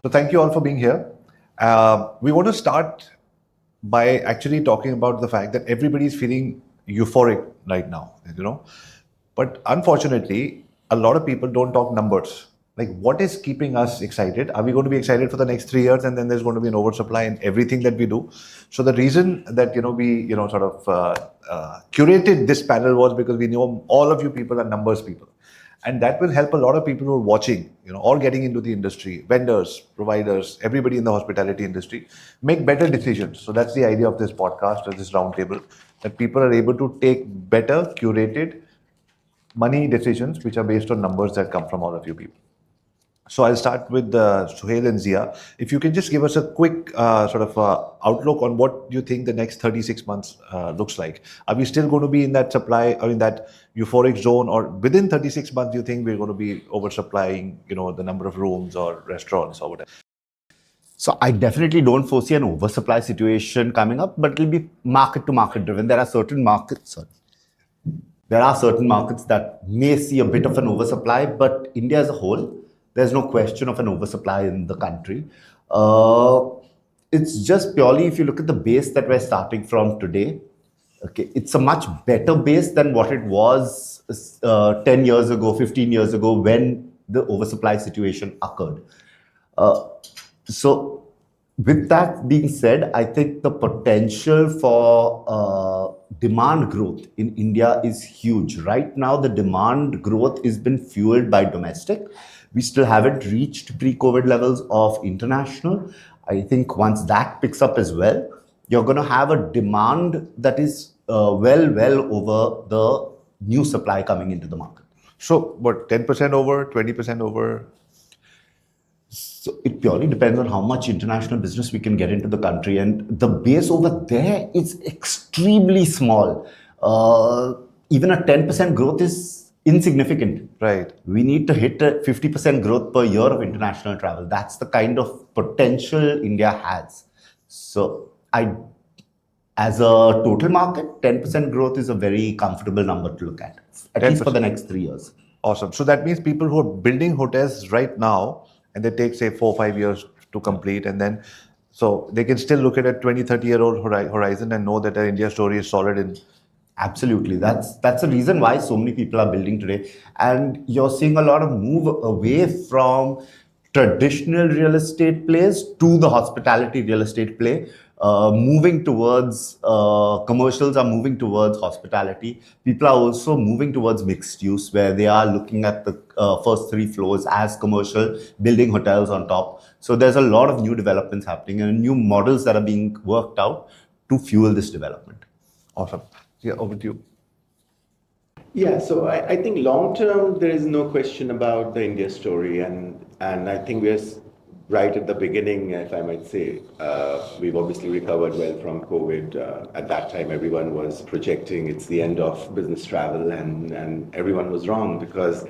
So thank you all for being here. We want to start by actually talking about the fact that everybody is feeling euphoric right now, But unfortunately, a lot of people don't talk numbers. Like, what is keeping us excited? Are we going to be excited for the next 3 years, and then there's going to be an oversupply in everything that we do? So the reason that we sort of curated this panel was because we know all of you people are numbers people. And that will help a lot of people who are watching, or getting into the industry, vendors, providers, everybody in the hospitality industry, make better decisions. So that's the idea of this podcast or this roundtable, that people are able to take better, curated money decisions, which are based on numbers that come from all of you people. So I'll start with Suhail and Zia. If you can just give us a quick outlook on what you think the next 36 months looks like. Are we still going to be in that supply or in that euphoric zone, or within 36 months, do you think we're going to be oversupplying, the number of rooms or restaurants or whatever? So I definitely don't foresee an oversupply situation coming up, but it'll be market to market driven. There are certain markets that may see a bit of an oversupply, but India as a whole, there's no question of an oversupply in the country. It's just purely, if you look at the base that we're starting from today, okay, it's a much better base than what it was 10 years ago, 15 years ago, when the oversupply situation occurred. So with that being said, I think the potential for demand growth in India is huge. Right now, the demand growth has been fueled by domestic. We still haven't reached pre-COVID levels of international. I think once that picks up as well, you're going to have a demand that is well over the new supply coming into the market. So what, 10% over, 20% over? So it purely depends on how much international business we can get into the country. And the base over there is extremely small. Even a 10% growth is insignificant. Right. We need to hit a 50% growth per year of international travel. That's the kind of potential India has. So as a total market, 10% growth is a very comfortable number to look at least for the next 3 years. Awesome. So that means people who are building hotels right now, and they take, say, 4 or 5 years to complete, and then so they can still look at a 20, 30-year-old horizon and know that the India story is solid. Absolutely. That's the reason why so many people are building today. And you're seeing a lot of move away from traditional real estate plays to the hospitality real estate play. Moving towards commercials are moving towards hospitality. People are also moving towards mixed use, where they are looking at the first 3 floors as commercial, building hotels on top. So there's a lot of new developments happening and new models that are being worked out to fuel this development. Awesome. Yeah, over to you. Yeah, so I think long term, there is no question about the India story. And I think we're right at the beginning, if I might say. We've obviously recovered well from COVID. At that time, everyone was projecting it's the end of business travel, and everyone was wrong, because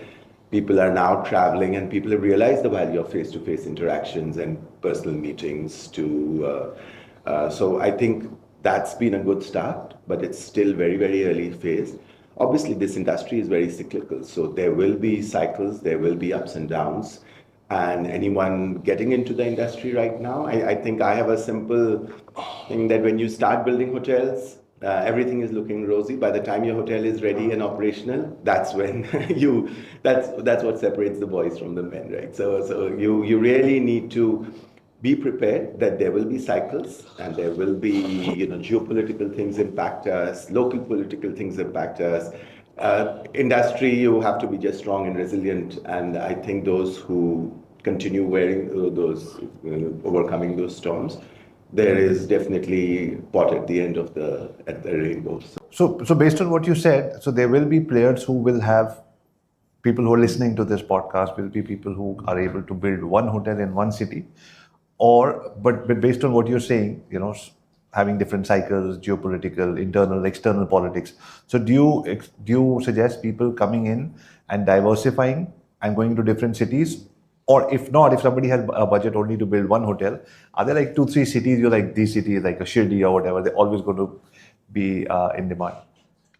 people are now traveling and people have realized the value of face-to-face interactions and personal meetings so I think that's been a good start, but it's still very, very early phase. Obviously, this industry is very cyclical, so there will be cycles, there will be ups and downs. And anyone getting into the industry right now, I think I have a simple thing that when you start building hotels, everything is looking rosy. By the time your hotel is ready and operational, that's when that's what separates the boys from the men, right? So you really need to be prepared that there will be cycles, and there will be geopolitical things impact us, local political things impact us. Industry, you have to be just strong and resilient, and I think those who continue wearing overcoming those storms, there is definitely pot at the end of the rainbow. So based on what you said, so there will be players who will have people who are listening to this podcast will be people who are able to build one hotel in one city, but based on what you're saying, having different cycles, geopolitical, internal, external politics. So do you suggest people coming in and diversifying and going to different cities, Or if not, if somebody has a budget only to build one hotel, are there like 2, 3 cities you're like, these cities like a Shirdi or whatever, they're always going to be in demand?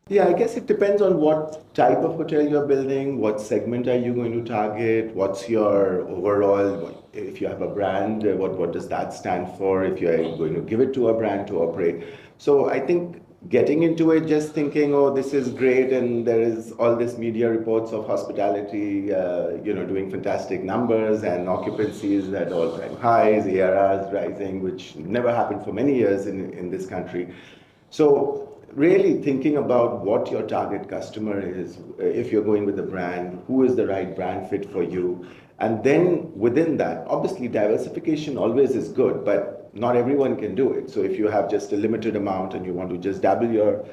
Yeah, I guess it depends on what type of hotel you're building, what segment are you going to target, what's your overall, if you have a brand, what does that stand for, if you're going to give it to a brand to operate. So I think getting into it just thinking, oh, this is great, and there is all this media reports of hospitality, doing fantastic numbers and occupancies at all-time highs, ARRs rising, which never happened for many years in this country. So really thinking about what your target customer is, if you're going with a brand, who is the right brand fit for you, and then within that, obviously diversification always is good, but not everyone can do it. So if you have just a limited amount and you want to just dabble your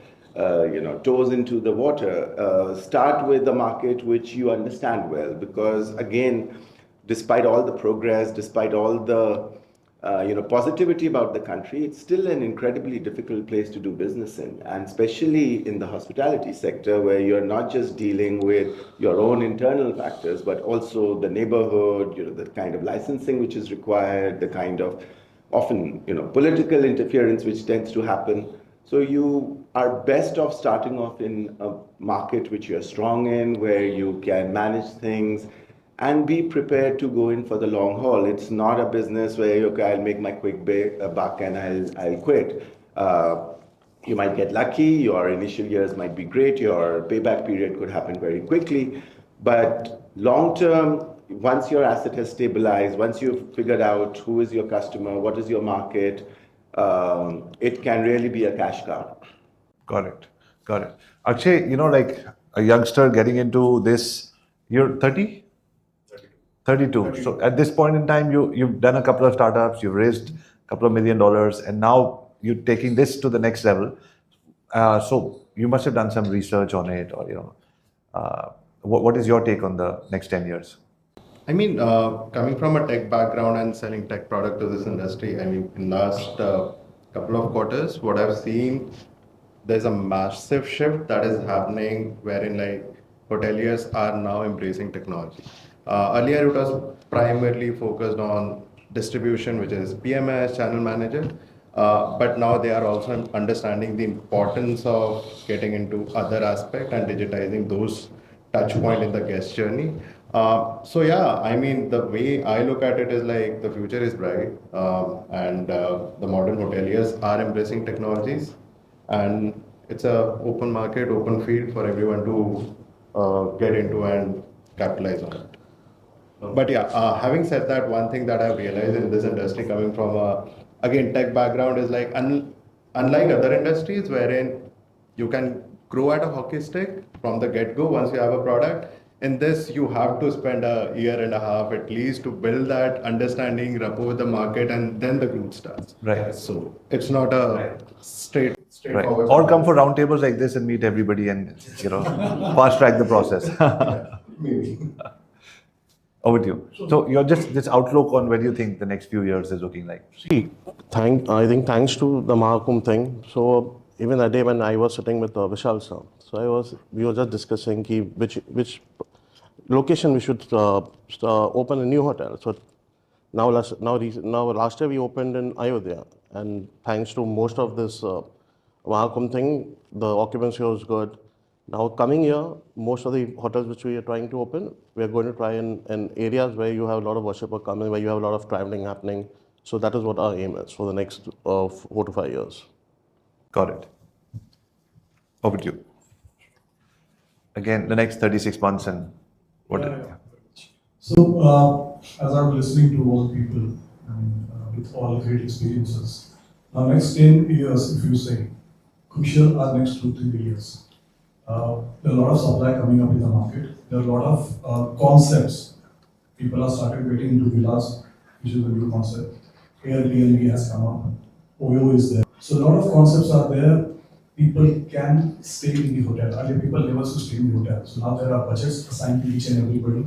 toes into the water, start with the market which you understand well, because again, despite all the progress, despite all the positivity about the country, it's still an incredibly difficult place to do business in, and especially in the hospitality sector, where you're not just dealing with your own internal factors, but also the neighborhood, the kind of licensing which is required, the kind of often, political interference which tends to happen. So you are best off starting off in a market which you're strong in, where you can manage things and be prepared to go in for the long haul. It's not a business where, okay, I'll make my quick buck and I'll quit. You might get lucky, your initial years might be great, your payback period could happen very quickly, but long term, once your asset has stabilized, once you've figured out who is your customer, what is your market, it can really be a cash cow. Got it. Got it. Akshay, like a youngster getting into this, you're 30? 32. So at this point in time, you've done a couple of startups, you've raised a couple of $1 million, and now you're taking this to the next level. So you must have done some research on it, or what is your take on the next 10 years? I mean, coming from a tech background and selling tech product to this industry, I mean, in last couple of quarters, what I've seen, there's a massive shift that is happening wherein like hoteliers are now embracing technology. Earlier, it was primarily focused on distribution, which is PMS, channel manager, but now they are also understanding the importance of getting into other aspect and digitizing those touch point in the guest journey. So yeah, I mean, the way I look at it is like the future is bright, and the modern hoteliers are embracing technologies, and it's a open market, open field for everyone to get into and capitalize on it. But yeah, having said that, one thing that I've realized in this industry, coming from a again tech background, is like unlike other industries wherein you can grow at a hockey stick from the get-go once you have a product. In this, you have to spend a year and a half at least to build that understanding, rapport with the market, and then the growth starts. Right. So it's not a Right. straightforward. Or come for roundtables like this and meet everybody and fast track the process. Maybe. Over to you. So your just this outlook on where do you think the next few years is looking like? See, I think thanks to the Mahakumbh thing. So even that day when I was sitting with Vishal sir, we were just discussing which location we should open a new hotel. So now last year we opened in Ayodhya, and thanks to most of this Mahakumbh thing, the occupancy was good. Now coming year, most of the hotels which we are trying to open, we are going to try in areas where you have a lot of worshippers coming, where you have a lot of traveling happening. So that is what our aim is for the next 4 to 5 years. Got it. Over to you. Again, the next 36 months and what? So, as I'm listening to all the people with all great experiences, now next 10 years, if you say, crucial are next 2-3 years. There are a lot of supply coming up in the market. There are a lot of concepts. People are started getting into villas, which is a new concept. Airbnb has come up. OYO is there. So a lot of concepts are there. People can stay in the hotel. Earlier, people never used to stay in the hotel. So now there are budgets assigned to each and everybody.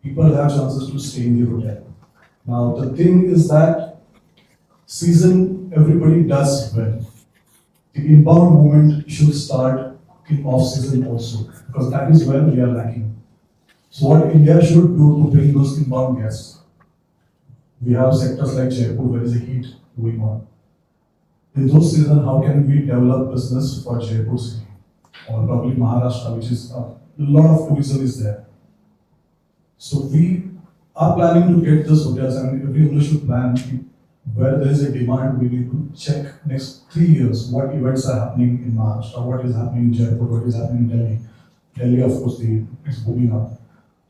People have chances to stay in the hotel. Now the thing is that season everybody does well. The inbound movement should start in off season also, because that is where we are lacking. So what India should do to bring those inbound guests? We have sectors like Jaipur where is a heat going on. In those seasons, how can we develop business for Jaipur city? Or probably Maharashtra, which is a lot of tourism is there. So we are planning to get those hotels, and every owner should plan where there is a demand. We need to check next 3 years what events are happening in Maharashtra, what is happening in Jaipur, what is happening in Delhi. Delhi, of course, is booming up.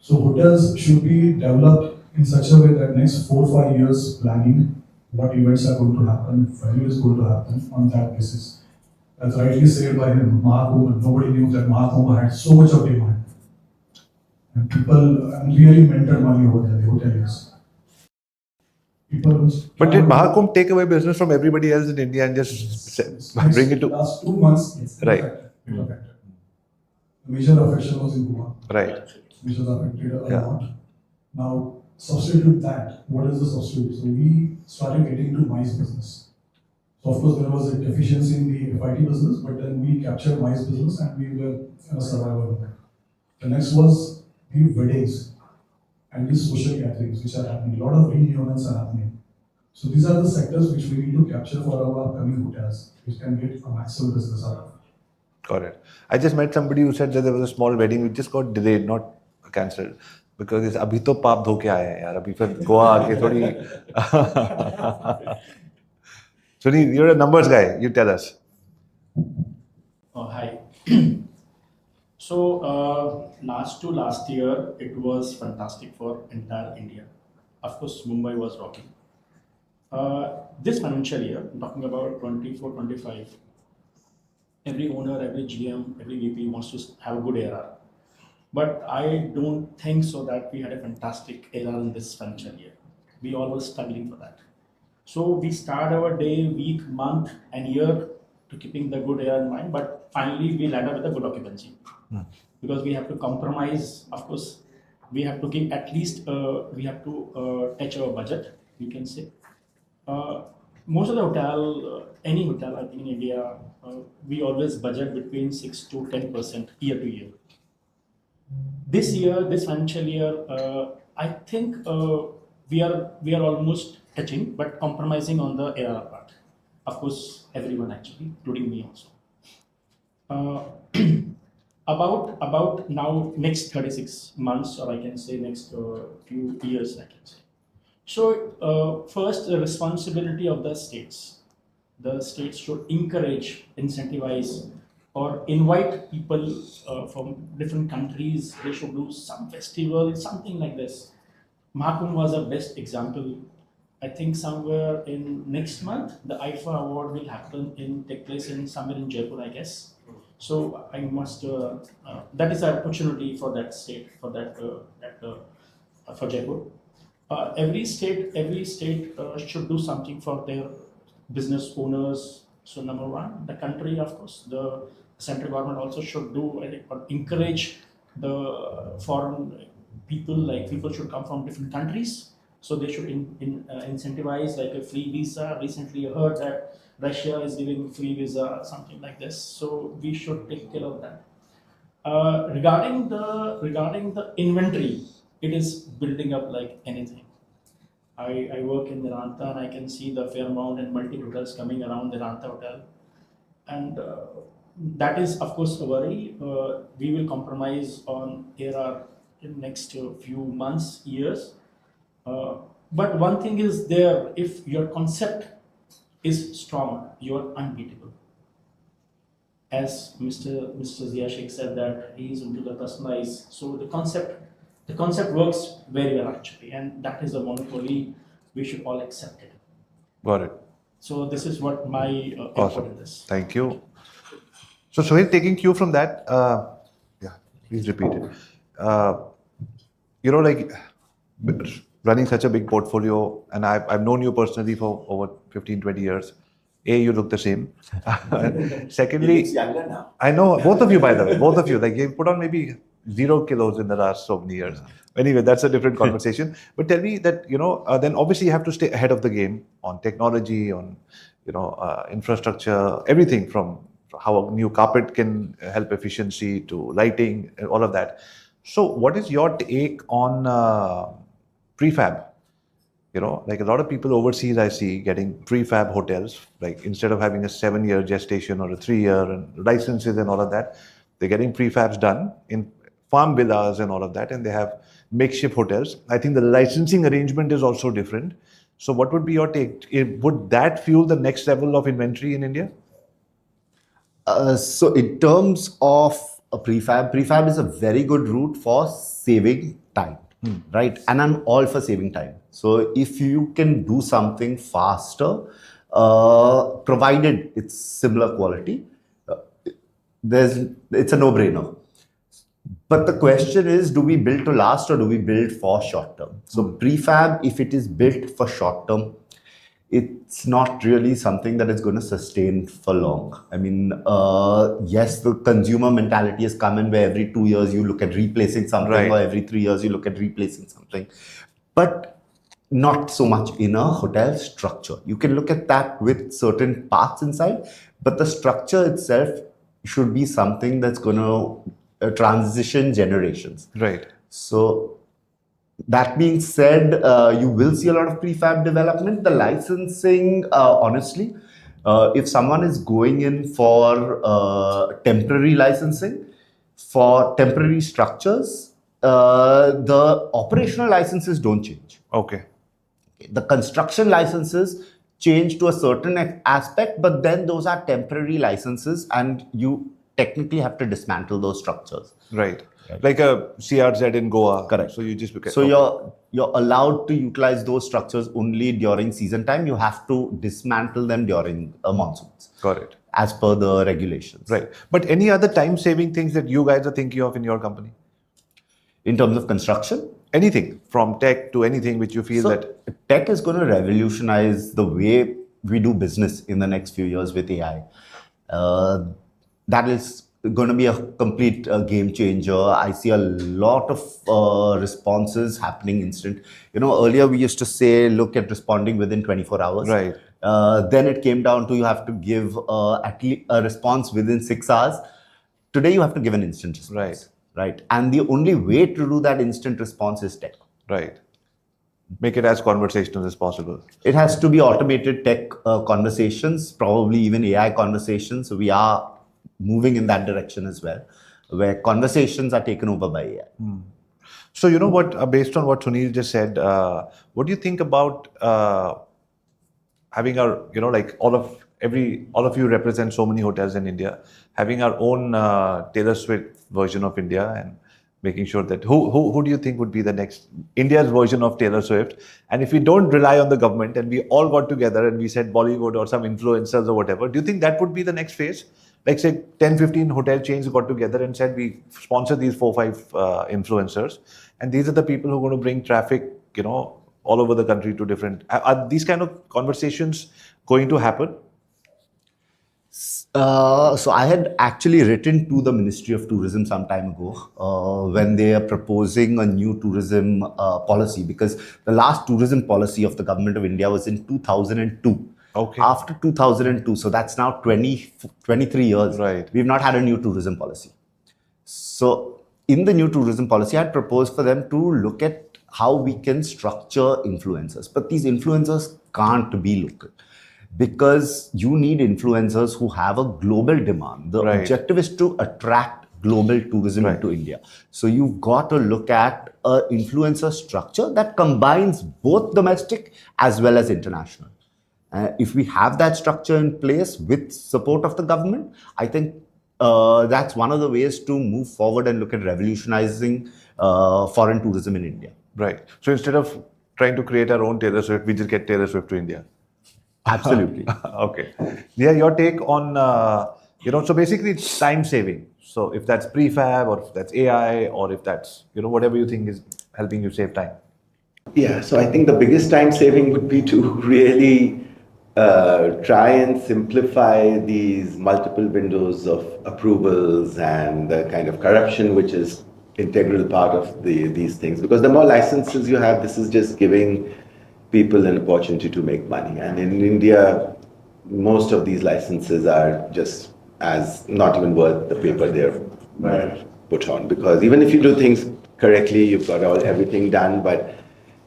So hotels should be developed in such a way that next 4 or 5 years planning what events are going to happen, value is going to happen on that basis. As rightly said by him, Mahakumbh, nobody knew that Mahakumbh had so much of demand. And people really mentored money over there, the hoteliers. People But did Mahakumbh take away business from everybody else in India and just bring it to last 2 months, yes, Right. it affected. The major affection was in Goa, right? which was affected a Yeah. lot. Now, substitute that. What is the substitute? So we started getting into MICE business. So of course there was a deficiency in the FIT business, but then we captured MICE business and we were in a survival mode. The next was the weddings and the social gatherings which are happening. A lot of reunions are happening. So these are the sectors which we need to capture for our upcoming hotels, which can get a maximum business out of. Got it. I just met somebody who said that there was a small wedding which just got delayed, not cancelled, because it's अभी तो पाप धो के आए हैं यार, अभी फिर गोवा आके थोड़ी. Sunil, you're a numbers guy. You tell us. Oh, hi. So last year, it was fantastic for entire India. Of course, Mumbai was rocking. This financial year, I'm talking about 24-25, every owner, every GM, every VP wants to have a good ARR. But I don't think so that we had a fantastic ARR in this financial year. We all were struggling for that. So we start our day, week, month, and year to keeping the good ARR in mind. But finally, we land up with a good occupancy because we have to compromise. Of course, we have to give at least we have to touch our budget. You can say. Most of the hotel, any hotel, I think in India, we always budget between 6 to 10% year to year. This year, this financial year, I think we are almost touching, but compromising on the ARR part. Of course, everyone actually, including me also. About now next 36 months, or I can say next few years, I can say. So first, the responsibility of the states. The states should encourage, incentivize, or invite people from different countries. They should do some festival, something like this. Mahakumbh was a best example. I think somewhere in next month, the IFA award will take place in somewhere in Jaipur, I guess. So I must. That is an opportunity for that state, for for Jaipur. Every state should do something for their business owners. So number one, the country, of course, the central government also should do or encourage the foreign people. Like people should come from different countries, so they should incentivize like a free visa. Recently, I heard that Russia is giving free visa, something like this. So we should take care of that. Regarding the inventory, it is building up like anything. I work in the Ranta and I can see the Fairmount and multi hotels coming around the Ranta hotel, and that is of course a worry. We will compromise on ARR in next few months, years. But one thing is there: if your concept is strong, you are unbeatable. As Mr. Zia Sheikh said that he is into the personalized, so the concept works very well actually, and that is a monopoly. We should all accept it. Got it. So this is what my input Awesome. in this. Thank you. So Sohail, taking cue from that, yeah, please repeat it. Like running such a big portfolio, and I've known you personally for over 15, 20 years. A, you look the same. Secondly, He looks younger now. I know both of you, by the way, both of you. Like you put on maybe 0 kilos in the last so many years. Anyway, that's a different conversation. But tell me that then obviously you have to stay ahead of the game on technology, on infrastructure, everything from how a new carpet can help efficiency to lighting and all of that. So, what is your take on prefab? Like a lot of people overseas, I see getting prefab hotels. Like instead of having a 7-year gestation or a 3-year and licenses and all of that, they're getting prefabs done in farm villas and all of that, and they have makeshift hotels. I think the licensing arrangement is also different. So, what would be your take? Would that fuel the next level of inventory in India? So in terms of a prefab is a very good route for saving time, right? And I'm all for saving time. So if you can do something faster, provided it's similar quality, it's a no-brainer. But the question is, do we build to last or do we build for short term? So prefab, if it is built for short term, it's not really something that is going to sustain for long. I mean, yes, the consumer mentality has come in where every 2 years you look at replacing something, Right. or every 3 years you look at replacing something. But not so much in a hotel structure. You can look at that with certain parts inside, but the structure itself should be something that's going to transition generations. Right. So that being said, you will see a lot of prefab development. The licensing, honestly, if someone is going in for temporary licensing for temporary structures, the operational licenses don't change. Okay. The construction licenses change to a certain aspect, but then those are temporary licenses and you technically have to dismantle those structures. Right. Like a CRZ in Goa. Correct. So you just So you're allowed to utilize those structures only during season time. You have to dismantle them during monsoons. Got it. As per the regulations. Right. But any other time-saving things that you guys are thinking of in your company? In terms of construction? Anything from tech to anything which you feel So that tech is going to revolutionize the way we do business in the next few years with AI. That is going to be a complete game changer. I see a lot of responses happening instant. Earlier we used to say, look at responding within 24 hours. Right. Then it came down to you have to give at least a response within 6 hours. Today you have to give an instant response. Right. And the only way to do that instant response is tech. Right. Make it as conversational as possible. It has to be automated tech conversations, probably even AI conversations. So we are moving in that direction as well, where conversations are taken over by AI. So you know what? Based on what Sunil just said, what do you think about having our, like all of you represent so many hotels in India, having our own Taylor Swift version of India and making sure that who do you think would be the next India's version of Taylor Swift? And if we don't rely on the government and we all got together and we said Bollywood or some influencers or whatever, do you think that would be the next phase? Like say 10, 15 hotel chains got together and said we sponsor these 4, 5 influencers and these are the people who are going to bring traffic, all over the country to different. Are these kind of conversations going to happen? So I had actually written to the Ministry of Tourism some time ago when they are proposing a new tourism policy, because the last tourism policy of the government of India was in 2002. Okay. After 2002, so that's now 23 years. Right. We've not had a new tourism policy. So in the new tourism policy, I had proposed for them to look at how we can structure influencers. But these influencers can't be local, because you need influencers who have a global demand. The Right. objective is to attract global tourism Right. into India. So you've got to look at an influencer structure that combines both domestic as well as international. If we have that structure in place with support of the government, I think that's one of the ways to move forward and look at revolutionizing foreign tourism in India. Right. So instead of trying to create our own Taylor Swift, we just get Taylor Swift to India. Absolutely. Okay. Yeah, your take on, so basically it's time saving. So if that's prefab or if that's AI or if that's, whatever you think is helping you save time. Yeah, so I think the biggest time saving would be to really try and simplify these multiple windows of approvals and the kind of corruption which is integral part of these things. Because the more licenses you have, this is just giving people an opportunity to make money. And in India, most of these licenses are just as not even worth the paper they're put on, because even if you do things correctly, you've got everything done, but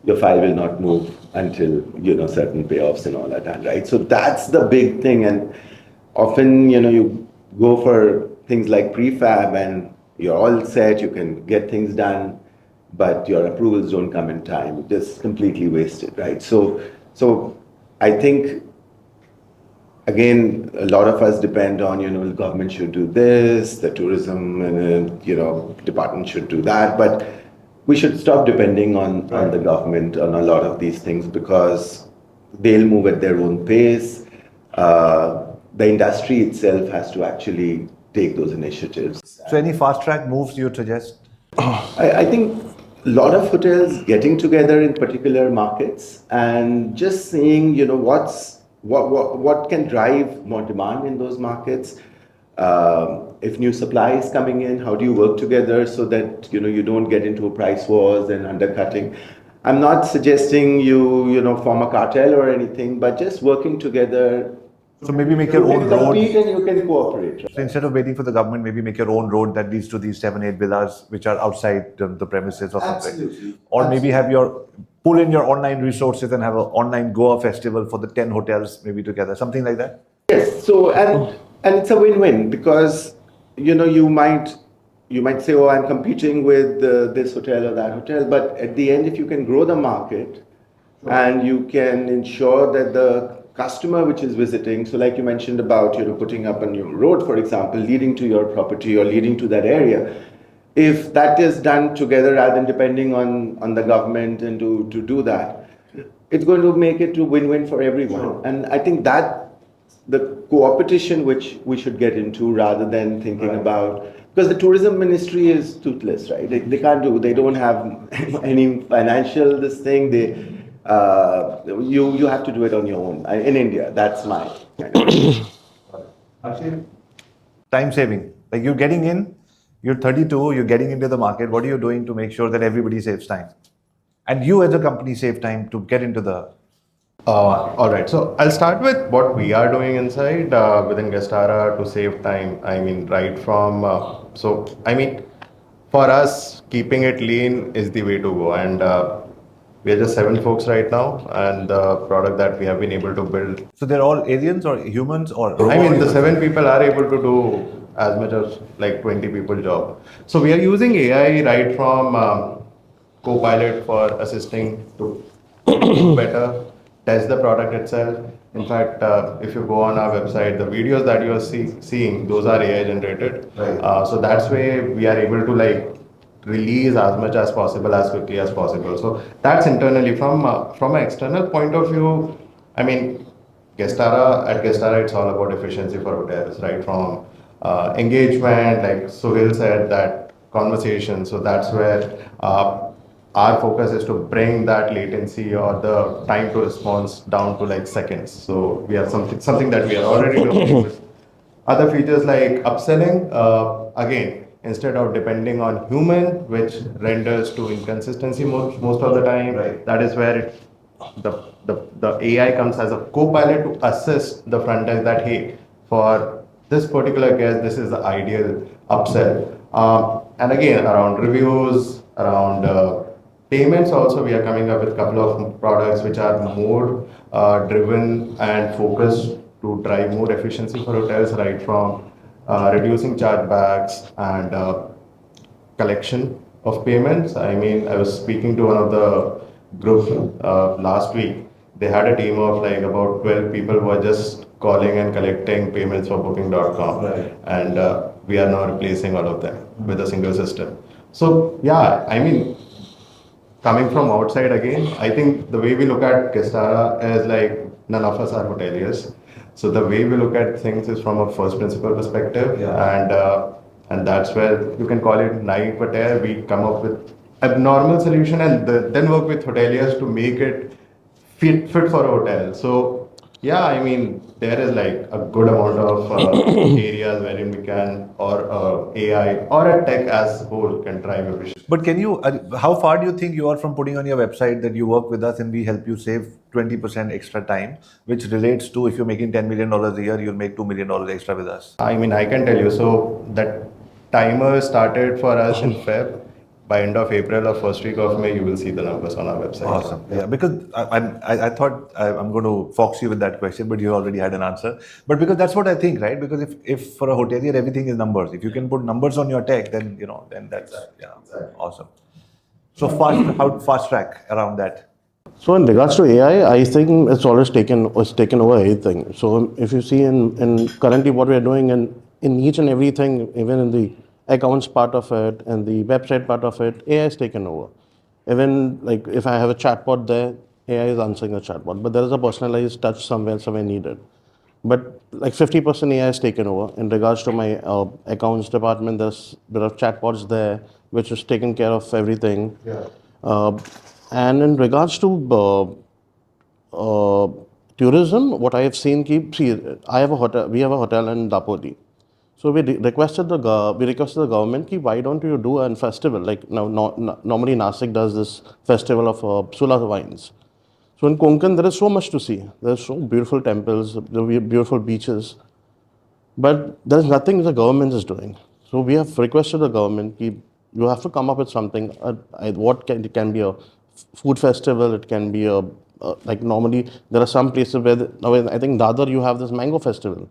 your file will not move until certain payoffs and all are done, right? So that's the big thing, and often you go for things like prefab and you're all set, you can get things done, but your approvals don't come in time. Just completely wasted, right? So I think, again, a lot of us depend on, the government should do this, the tourism department should do that, but we should stop depending on the government on a lot of these things, because they'll move at their own pace. The industry itself has to actually take those initiatives. So any fast track moves you would suggest? I think a lot of hotels getting together in particular markets and just seeing, what can drive more demand in those markets. If new supply is coming in, how do you work together so that you don't get into price wars and undercutting? I'm not suggesting you form a cartel or anything, but just working together. So maybe make your You own can road. compete and you can cooperate. Right? So instead of waiting for the government, maybe make your own road that leads to these 7-8 villas which are outside the premises or something. Absolutely. Or maybe have pull in your online resources and have an online Goa festival for the 10 hotels maybe together, something like that. Yes. So and it's a win-win, because you might say, oh, I'm competing with this hotel or that hotel, but at the end, if you can grow the market and you can ensure that the customer which is visiting, so like you mentioned about putting up a new road, for example, leading to your property or leading to that area, if that is done together rather than depending on the government and to do that, it's going to make it a win-win for everyone. And I think that the co-opetition which we should get into, rather than thinking about, because the tourism ministry is toothless, right? They don't have any financial this thing. You have to do it on your own in India. That's my Time saving. Like you're getting in, you're 32, you're getting into the market. What are you doing to make sure that everybody saves time? And you as a company save time to get into the... All right, so I'll start with what we are doing inside within Guestara to save time. I mean, right from, for us, keeping it lean is the way to go. And we are just 7 folks right now, and the product that we have been able to build. So they're all aliens or humans or... The 7 people are able to do as much as like 20 people job. So we are using AI right from Copilot for assisting to do better, test the product itself. In fact, if you go on our website, the videos that you are seeing, those are AI generated. Right. So that's way we are able to release as much as possible, as quickly as possible. So that's internally. From an external point of view, at Guestara, it's all about efficiency for hotels, right? From engagement, like Sohail said, that conversation. So that's where our focus is to bring that latency or the time to response down to seconds. So we have something that we are already doing with other features like upselling. Again, instead of depending on human, which renders to inconsistency most of the time, Right. that is where the AI comes as a co-pilot to assist the front end that, hey, for this particular case, this is the ideal upsell. And again, around reviews, around payments also, we are coming up with a couple of products which are more driven and focused to drive more efficiency for hotels, right from reducing chargebacks and collection of payments. I was speaking to one of the group last week. They had a team of about 12 people who were just calling and collecting payments for booking.com. Right. And we are now replacing all of them with a single system. So yeah, coming from outside again, I think the way we look at Guestara is none of us are hoteliers. So the way we look at things is from a first principle perspective. Yeah. And that's where you can call it naive hotel. We come up with a normal solution and then work with hoteliers to make it fit for a hotel. So yeah, there is a good amount of areas wherein we can, or AI or a tech as whole can drive efficiency. But can you, how far do you think you are from putting on your website that you work with us and we help you save 20% extra time, which relates to if you're making $10 million a year, you'll make $2 million extra with us? I can tell you, so that timer started for us in Feb. By end of April or first week of May, you will see the numbers on our website. Awesome. Yeah, because I thought I'm going to fox you with that question, but you already had an answer. But because that's what I think, right? Because if for a hotelier everything is numbers, if you can put numbers on your tech, then then that's awesome. So fast track around that. So in regards to AI, I think it's always taken over everything. So if you see in currently what we are doing in each and everything, even in the accounts part of it and the website part of it, AI is taken over. Even like if I have a chatbot there, AI is answering the chatbot, but there is a personalized touch somewhere needed. But like 50% AI is taken over. In regards to my accounts department, there are chatbots there, which is taking care of everything. Yeah. And in regards to tourism, what I have seen, I have a hotel. We have a hotel in Dapodi. So we requested the government, why don't you do a festival like now? Normally Nasik does this festival of Sula wines. So in Konkan, there is so much to see. There are so beautiful temples, there are beautiful beaches, but there is nothing the government is doing. So we have requested the government, you have to come up with something. It can be a food festival, it can be like normally there are some places where, I think Dadar you have this mango festival.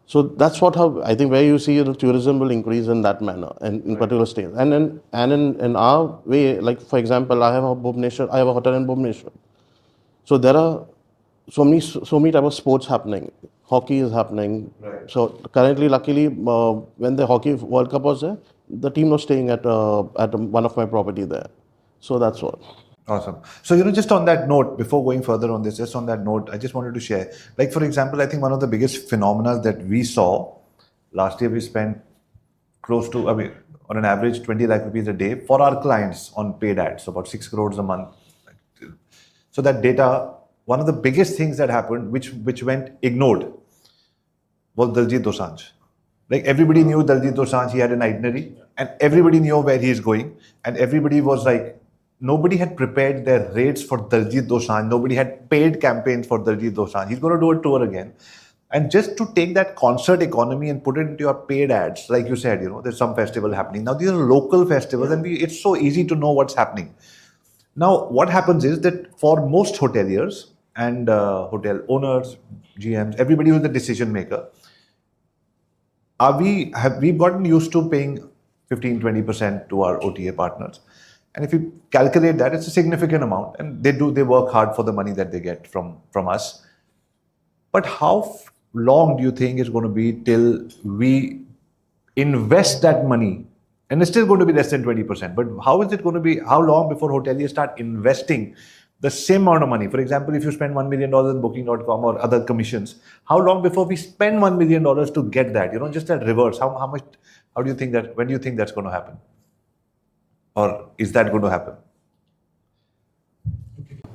So that's how I think where you see the tourism will increase in that manner and in particular states. And in our way, like for example, I have a hotel in Bhubaneswar. So there are so many type of sports happening. Hockey is happening. Right. So currently, luckily, when the hockey World Cup was there, the team was staying at one of my property there. So that's all. Awesome. So, just on that note, before going further on this, just on that note, I just wanted to share, like, for example, I think one of the biggest phenomena that we saw last year, we spent close to, on an average, 20 lakh rupees a day for our clients on paid ads, so about 6 crores a month. So that data, one of the biggest things that happened, which went ignored, was Daljit Dosanjh. Like everybody knew Daljit Dosanjh, he had an itinerary, and everybody knew where he is going, and everybody was like, nobody had prepared their rates for Daljit Dosanjh. Nobody had paid campaigns for Daljit Dosanjh. He's going to do a tour again. And just to take that concert economy and put it into your paid ads, like you said, there's some festival happening. Now, these are local festivals and it's so easy to know what's happening. Now, what happens is that for most hoteliers and hotel owners, GMs, everybody who's the decision maker, we've gotten used to paying 15-20% to our OTA partners. And if you calculate that, it's a significant amount, and they work hard for the money that they get from us. But how long do you think it's going to be till we invest that money? And it's still going to be less than 20%. But how is it going to be? How long before hoteliers start investing the same amount of money? For example, if you spend $1 million in Booking.com or other commissions, how long before we spend $1 million to get that? Just that reverse. How much? How do you think that? When do you think that's going to happen? Or is that going to happen?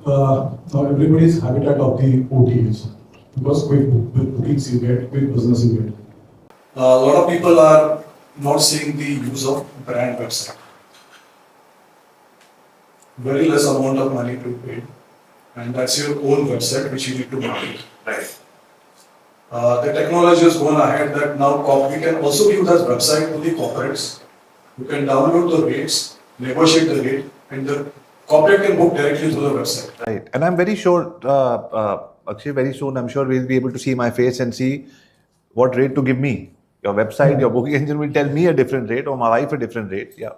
Now everybody's habitat of the OTAs, because quick bookings you get, quick business you get. A lot of people are not seeing the use of brand website. Very less amount of money to pay, and that's your own website which you need to market. Right. The technology has gone ahead that now we can also give that website to the corporates. You can download the rates, negotiate the rate, and the corporate can book directly to the website. Right. And I'm very sure, Akshay, very soon, I'm sure we'll be able to see my face and see what rate to give me. Your website, your booking engine will tell me a different rate, or my wife a different rate. Yeah.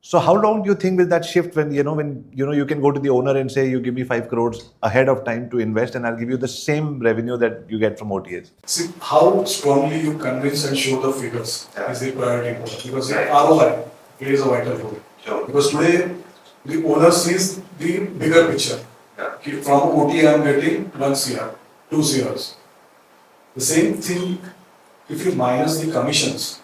So how long do you think will that shift when you can go to the owner and say, you give me 5 crores ahead of time to invest and I'll give you the same revenue that you get from OTAs? See, how strongly you convince and show the figures is the priority, because the ROI plays a vital role. Sure. Because today, the owner sees the bigger picture. Yeah. From OTA, I'm getting 1 CR, 2 CRs. The same thing, if you minus the commissions,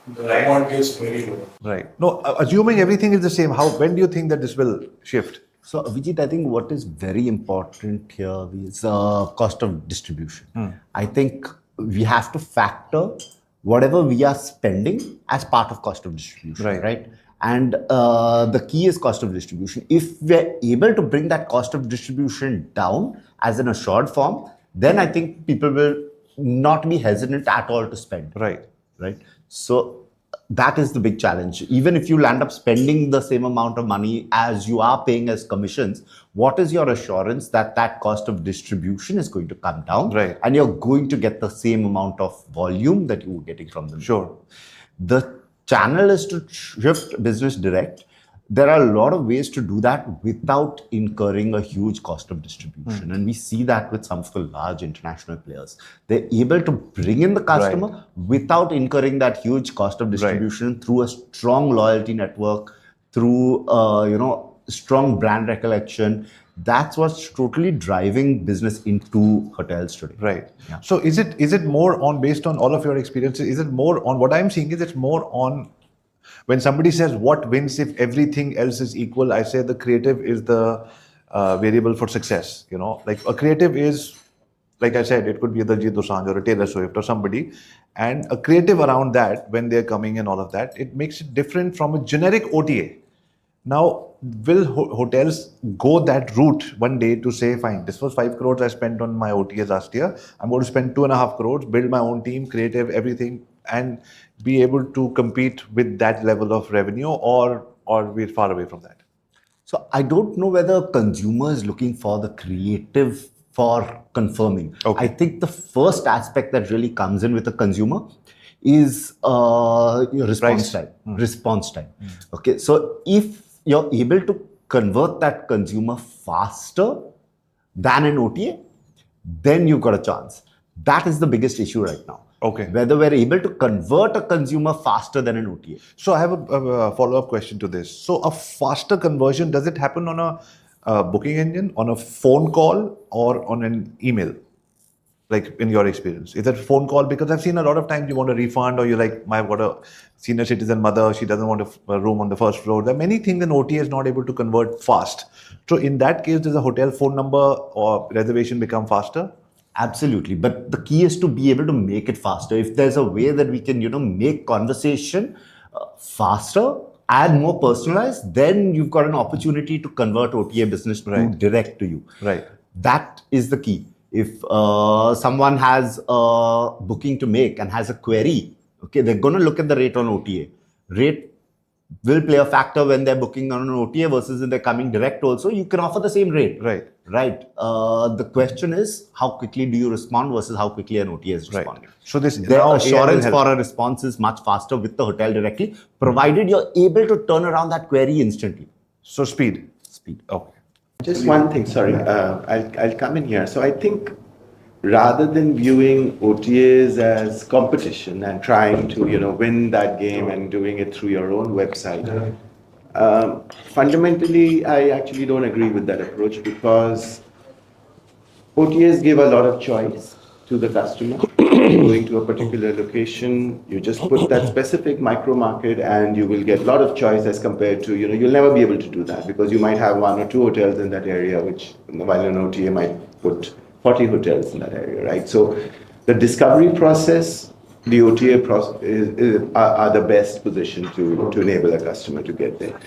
the amount gets very low. Right. No, assuming everything is the same, when do you think that this will shift? So, Vijit, I think what is very important here is cost of distribution. I think we have to factor whatever we are spending as part of cost of distribution, right? And the key is cost of distribution. If we're able to bring that cost of distribution down as an assured form, then I think people will not be hesitant at all to spend. Right. right? So that is the big challenge. Even if you land up spending the same amount of money as you are paying as commissions, what is your assurance that that cost of distribution is going to come down, Right. and you're going to get the same amount of volume that you were getting from them? Sure. The channel is to shift business direct. There are a lot of ways to do that without incurring a huge cost of distribution. And we see that with some of the large international players. They're able to bring in the customer without incurring that huge cost of distribution through a strong loyalty network, through strong brand recollection. That's what's totally driving business into hotels today. Right. Yeah. So is it more on, based on all of your experiences, is it more on, what I'm seeing is it's more on, when somebody says what wins if everything else is equal, I say the creative is the variable for success. Like a creative is, like I said, it could be the Jit Dosanjh or a Taylor Swift or somebody, and a creative around that when they're coming and all of that, it makes it different from a generic OTA. Now, will hotels go that route one day to say, fine, this was 5 crores I spent on my OTAs last year. I'm going to spend 2.5 crores, build my own team, creative, everything, and be able to compete with that level of revenue, or we're far away from that? So I don't know whether consumer is looking for the creative for confirming. Okay. I think the first aspect that really comes in with the consumer is your response Price. time. Response time. Okay. So if you're able to convert that consumer faster than an OTA, then you've got a chance. That is the biggest issue right now. Okay. Whether we're able to convert a consumer faster than an OTA. So I have a follow-up question to this. So a faster conversion, does it happen on a booking engine, on a phone call, or on an email? Like in your experience, is it a phone call? Because I've seen a lot of times you want a refund, or you're like, I've got a senior citizen mother, she doesn't want a room on the first floor. There are many things an OTA is not able to convert fast. So in that case, does a hotel phone number or reservation become faster? Absolutely. But the key is to be able to make it faster. If there's a way that we can, make conversation faster and more personalized, then you've got an opportunity to convert OTA business to direct to you. Right. That is the key. If someone has a booking to make and has a query, okay, they're going to look at the rate on OTA. Rate will play a factor when they're booking on an OTA versus if they're coming direct also. You can offer the same rate. Right. Right. The question is, how quickly do you respond versus how quickly an OTA is responding? Right. So this The now assurance AI will help. for a response is much faster with the hotel directly, provided you're able to turn around that query instantly. So speed. Speed. Okay. Just one thing, sorry, I'll come in here. So I think rather than viewing OTAs as competition and trying to, win that game and doing it through your own website, fundamentally, I actually don't agree with that approach, because OTAs give a lot of choice to the customer. Going to a particular location, you just put that specific micro market and you will get a lot of choice, as compared to, you'll never be able to do that, because you might have 1 or 2 hotels in that area, while an OTA might put 40 hotels in that area, right? So the discovery process, the OTA process are the best position to enable a customer to get there.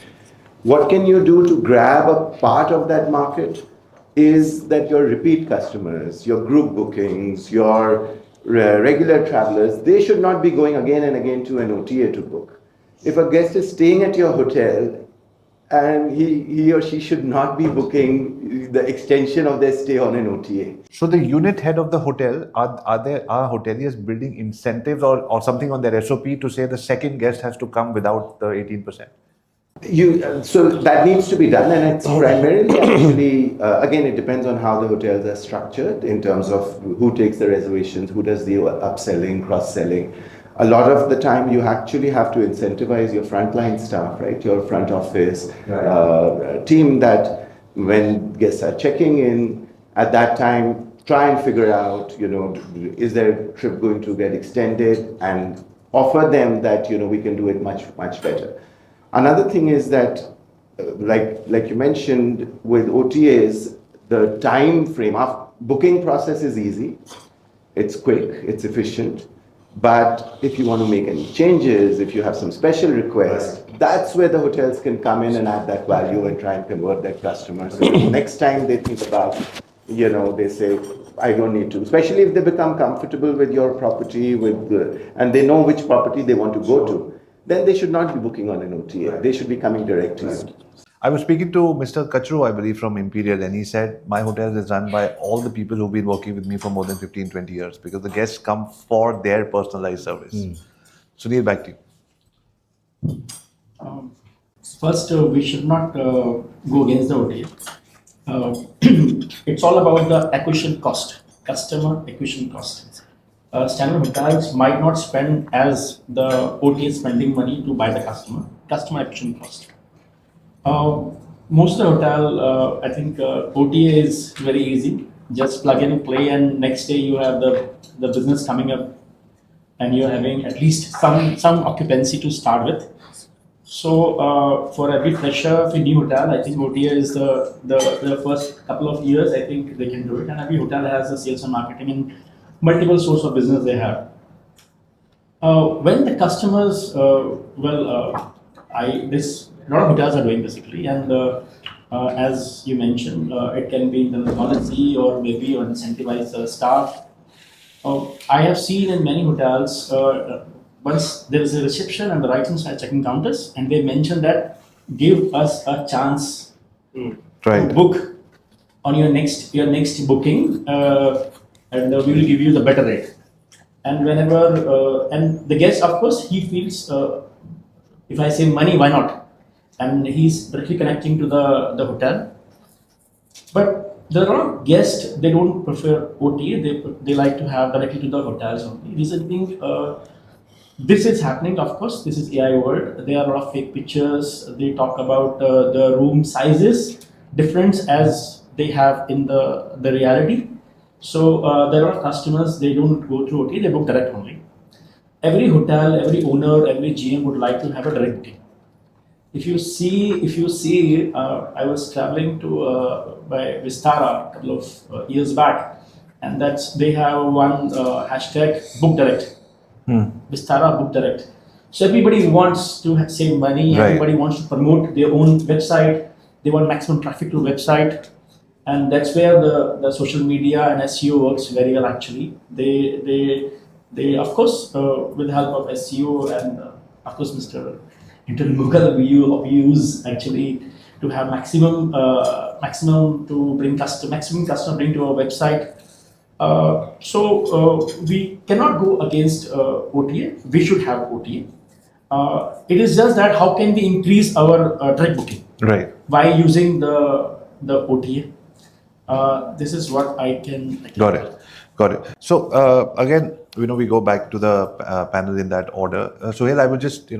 What can you do to grab a part of that market is that your repeat customers, your group bookings, your regular travelers, they should not be going again and again to an OTA to book. If a guest is staying at your hotel, and he or she should not be booking the extension of their stay on an OTA. So the unit head of the hotel, are hoteliers building incentives or something on their SOP to say the second guest has to come without the 18%? So that needs to be done, and it's primarily actually, again, it depends on how the hotels are structured in terms of who takes the reservations, who does the upselling, cross-selling. A lot of the time you actually have to incentivize your frontline staff, right? Your front office team, that when guests are checking in, at that time, try and figure out, is their trip going to get extended, and offer them that, we can do it much, much better. Another thing is that, like you mentioned, with OTAs, the time frame of booking process is easy. It's quick, it's efficient. But if you want to make any changes, if you have some special requests, that's where the hotels can come in and add that value and try and convert their customers. So next time they think about, they say, I don't need to. Especially if they become comfortable with your property, and they know which property they want to go to, then they should not be booking on an OTA. They should be coming direct to you. I was speaking to Mr. Kachru, I believe, from Imperial, and he said, my hotel is run by all the people who've been working with me for more than 15, 20 years because the guests come for their personalized service. Sunil, back to you. First, we should not go against the OTA. It's all about the acquisition cost, customer acquisition cost. Standard hotels might not spend as the OTA is spending money to buy the customer acquisition cost. Most of the hotel, I think OTA is very easy. Just plug and play, and next day you have the business coming up, and you're having at least some occupancy to start with. So for every fresher of a new hotel, I think OTA is the first couple of years. I think they can do it, and every hotel has a sales and marketing and multiple source of business they have. When the customers, a lot of hotels are doing basically, and as you mentioned, it can be in the policy or maybe on incentivize the staff. I have seen in many hotels, once there is a reception and the right hand side checking counters, and they mention that give us a chance to book on your next booking, and we will give you the better rate. And whenever and the guest, of course, he feels if I say money, why not? And he's directly connecting to the hotel. But there are a lot of guests, they don't prefer OTA, they like to have directly to the hotels only. Reason being, this is happening, of course, this is AI world. There are a lot of fake pictures, they talk about the room sizes, difference as they have in the reality. So there are customers, they don't go through OTA, they book direct only. Every hotel, every owner, every GM would like to have a direct booking. If you see, I was traveling to by Vistara a couple of years back, and they have one hashtag book direct. Vistara book direct. So everybody wants to save money. Right. Everybody wants to promote their own website. They want maximum traffic to website, and that's where the social media and SEO works very well. Actually, they of course with the help of SEO and of course Mr. Mughal, we use actually to have maximum to bring maximum customer bring to our website. So we cannot go against OTA. We should have OTA. It is just that how can we increase our direct booking by using the OTA? This is what I can. Got it. So again, we go back to the panel in that order. Sohail, I would just,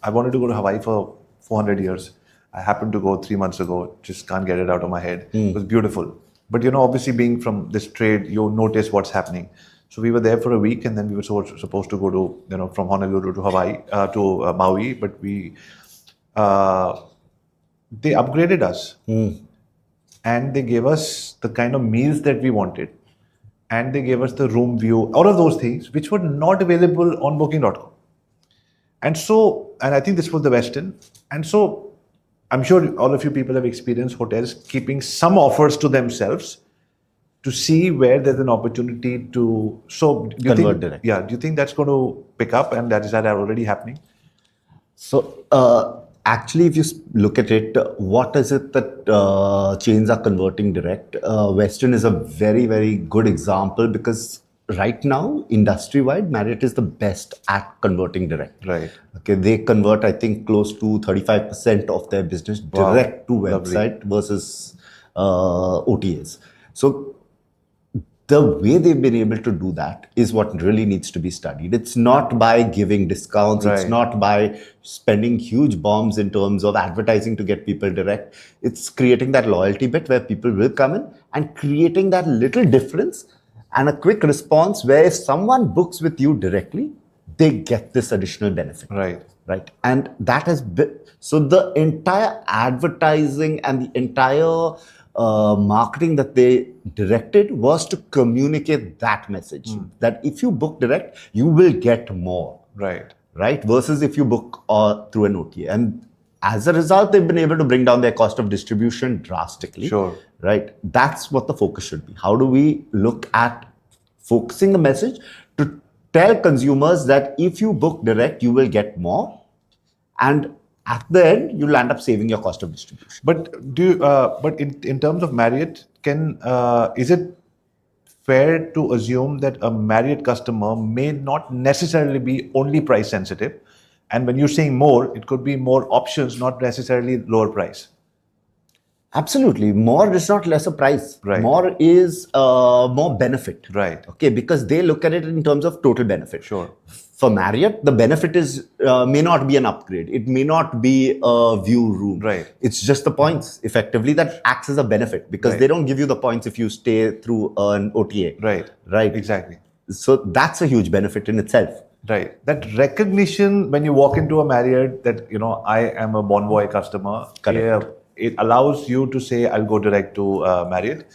I wanted to go to Hawaii for 400 years. I happened to go 3 months ago. Just can't get it out of my head. It was beautiful. But obviously being from this trade, you notice what's happening. So we were there for a week, and then we were supposed to go to, from Honolulu to Hawaii, to Maui. But they upgraded us. And they gave us the kind of meals that we wanted. And they gave us the room view, all of those things, which were not available on booking.com. And I think this was the Westin. And so I'm sure all of you people have experienced hotels keeping some offers to themselves to see where there's an opportunity to Convert direct. Yeah, do you think that's going to pick up, and is that already happening? So actually, if you look at it, what is it that chains are converting direct? Westin is a very, very good example because right now, industry-wide, Marriott is the best at converting direct. Right. Okay, they convert, I think, close to 35% of their business direct to website versus OTAs. So the way they've been able to do that is what really needs to be studied. It's not by giving discounts. It's not by spending huge bombs in terms of advertising to get people direct. It's creating that loyalty bit where people will come in and creating that little difference and a quick response where if someone books with you directly, they get this additional benefit. Right. And that has been, so the entire advertising and the entire marketing that they directed was to communicate that message that if you book direct, you will get more. Right. Versus if you book through an OTA. And As a result, they've been able to bring down their cost of distribution drastically. Sure. Right? That's what the focus should be. How do we look at focusing the message to tell consumers that if you book direct, you will get more, and at the end, you'll end up saving your cost of distribution. But but in terms of Marriott, is it fair to assume that a Marriott customer may not necessarily be only price sensitive, and when you're saying more, it could be more options, not necessarily lower price. Absolutely. More is not lesser price. Right. More is more benefit. Right. Okay, because they look at it in terms of total benefit. Sure. For Marriott, the benefit is may not be an upgrade. It may not be a view room. Right. It's just the points, effectively, that acts as a benefit, because Right. they don't give you the points if you stay through an OTA. Right. Right. Exactly. So that's a huge benefit in itself. Right. That recognition when you walk into a Marriott that, I am a Bonvoy customer. Correct. It allows you to say, I'll go direct to Marriott.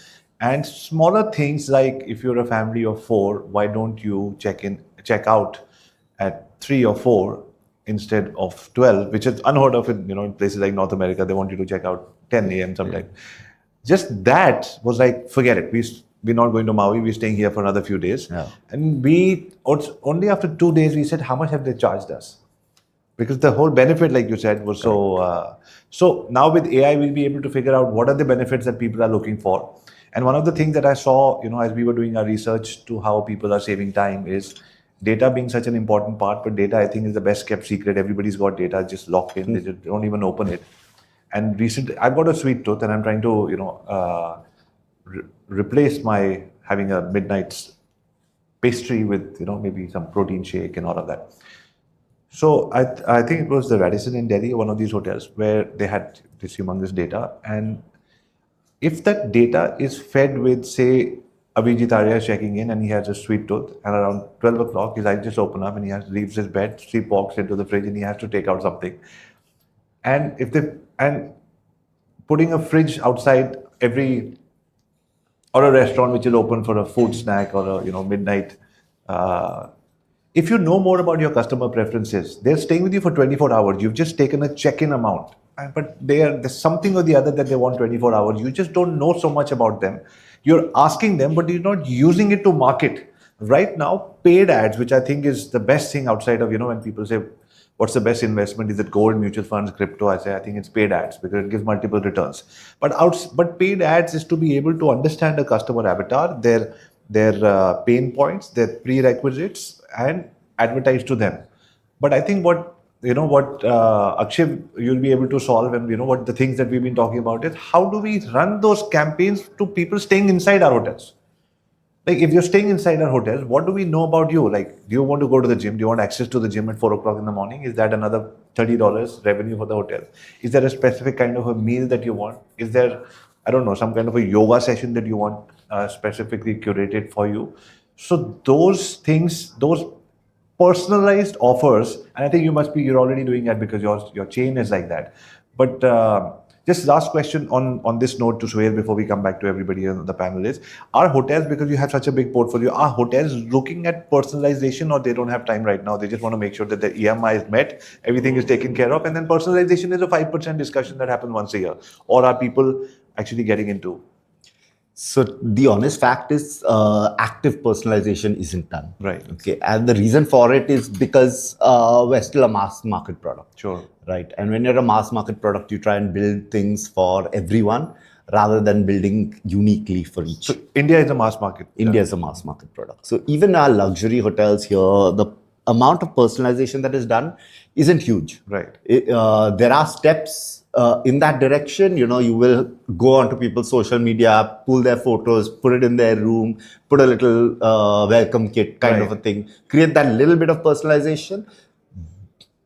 And smaller things like if you're a family of 4, why don't you check out at 3 or 4 instead of 12, which is unheard of in places like North America. They want you to check out 10 a.m. sometimes. Just that was like, forget it. We're not going to Maui. We're staying here for another few days. Yeah. And only after 2 days, we said, how much have they charged us? Because the whole benefit, like you said, was so now with AI, we'll be able to figure out what are the benefits that people are looking for. And one of the things that I saw, as we were doing our research to how people are saving time is data being such an important part, but data, I think, is the best kept secret. Everybody's got data just locked in. They just don't even open it. And recently, I've got a sweet tooth and I'm trying to, replace my having a midnight pastry with, maybe some protein shake and all of that. So I think it was the Radisson in Delhi, one of these hotels, where they had this humongous data. And if that data is fed with, say, Abhijit Arya checking in and he has a sweet tooth, and around 12 o'clock his eyes just open up and he leaves his bed, sleepwalks into the fridge and he has to take out something. And putting a fridge outside or a restaurant which is open for a food snack or a midnight. If you know more about your customer preferences, they're staying with you for 24 hours. You've just taken a check-in amount, but there's something or the other that they want 24 hours. You just don't know so much about them. You're asking them, but you're not using it to market. Right now, paid ads, which I think is the best thing outside of, when people say, what's the best investment? Is it gold, mutual funds, crypto? I say, I think it's paid ads because it gives multiple returns. But paid ads is to be able to understand a customer avatar, their pain points, their prerequisites, and advertise to them. But I think what Akshay, you'll be able to solve, and what the things that we've been talking about is how do we run those campaigns to people staying inside our hotels? Like, if you're staying inside our hotels, what do we know about you? Like, do you want to go to the gym? Do you want access to the gym at 4 o'clock in the morning? Is that another $30 revenue for the hotel? Is there a specific kind of a meal that you want? Is there, I don't know, some kind of a yoga session that you want specifically curated for you? So those things, those personalized offers, and I think you're already doing that because your chain is like that. But just last question on this note to Suhail before we come back to everybody on the panel is, are hotels, because you have such a big portfolio, are hotels looking at personalization, or they don't have time right now? They just want to make sure that their EMI is met, everything is taken care of, and then personalization is a 5% discussion that happens once a year? Or are people actually getting into? So the honest fact is active personalization isn't done. Right. Okay. And the reason for it is because we're still a mass market product. Sure. Right. And when you're a mass market product, you try and build things for everyone rather than building uniquely for each. So India is a mass market. India is a mass market product. So even our luxury hotels here, the amount of personalization that is done isn't huge. Right. There are steps in that direction. You will go onto people's social media, pull their photos, put it in their room, put a little welcome kit kind of a thing, create that little bit of personalization.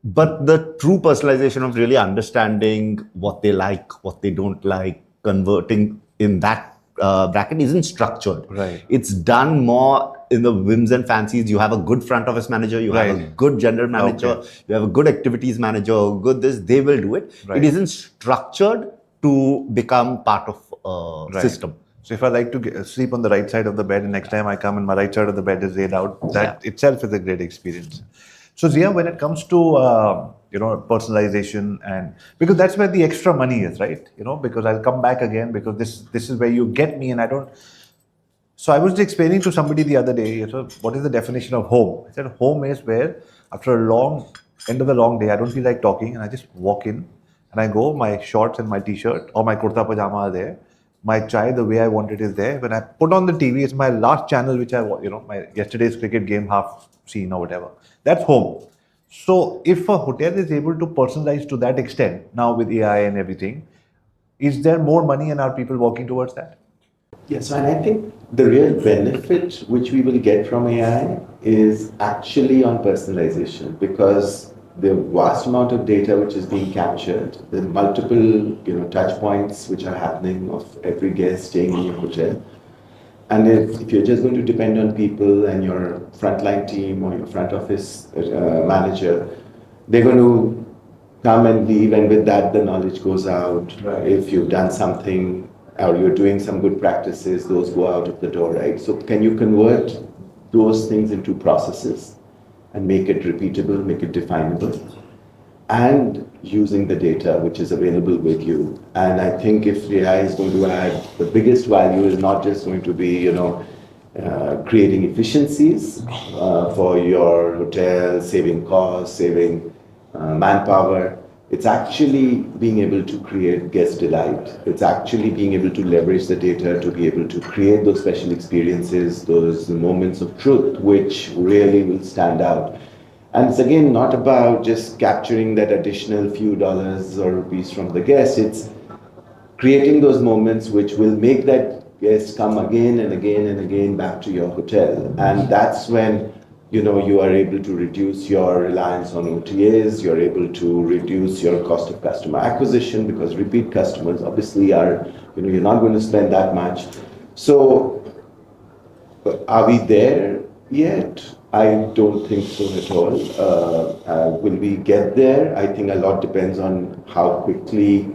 But the true personalization of really understanding what they like, what they don't like, converting in that bracket isn't structured. Right. It's done more in the whims and fancies. You have a good front office manager, you have a good general manager, you have a good activities manager, good this, they will do it. Right. It isn't structured to become part of a system. So if I like to sleep on the right side of the bed, and next time I come and my right side of the bed is laid out, that itself is a great experience. So Zia, when it comes to personalization, and because that's where the extra money is, right? Because I'll come back again, because this is where you get me, and I don't. So I was explaining to somebody the other day, what is the definition of home? I said home is where after a long end of the long day, I don't feel like talking, and I just walk in and I go, my shorts and my t-shirt or my kurta pajama are there. My chai, the way I want it, is there. When I put on the TV, it's my last channel, which my yesterday's cricket game half seen or whatever. That's home. So if a hotel is able to personalize to that extent now with AI and everything, is there more money and are people working towards that? Yes, and I think the real benefit which we will get from AI is actually on personalization, because the vast amount of data which is being captured, the multiple touch points which are happening of every guest staying in your hotel. And if you're just going to depend on people and your frontline team or your front office manager, they're going to come and leave, and with that the knowledge goes out. Right. If you've done something or you're doing some good practices, those go out of the door, right? So can you convert those things into processes and make it repeatable, make it definable, and using the data which is available with you? And I think if AI is going to add, the biggest value is not just going to be, creating efficiencies for your hotel, saving costs, saving manpower. It's actually being able to create guest delight. It's actually being able to leverage the data to be able to create those special experiences, those moments of truth, which really will stand out. And it's again not about just capturing that additional few dollars or rupees from the guest. It's creating those moments which will make that guest come again and again and again back to your hotel. And that's when you are able to reduce your reliance on OTAs, you're able to reduce your cost of customer acquisition, because repeat customers obviously are, you're not going to spend that much. So are we there yet? I don't think so at all. Will we get there? I think a lot depends on how quickly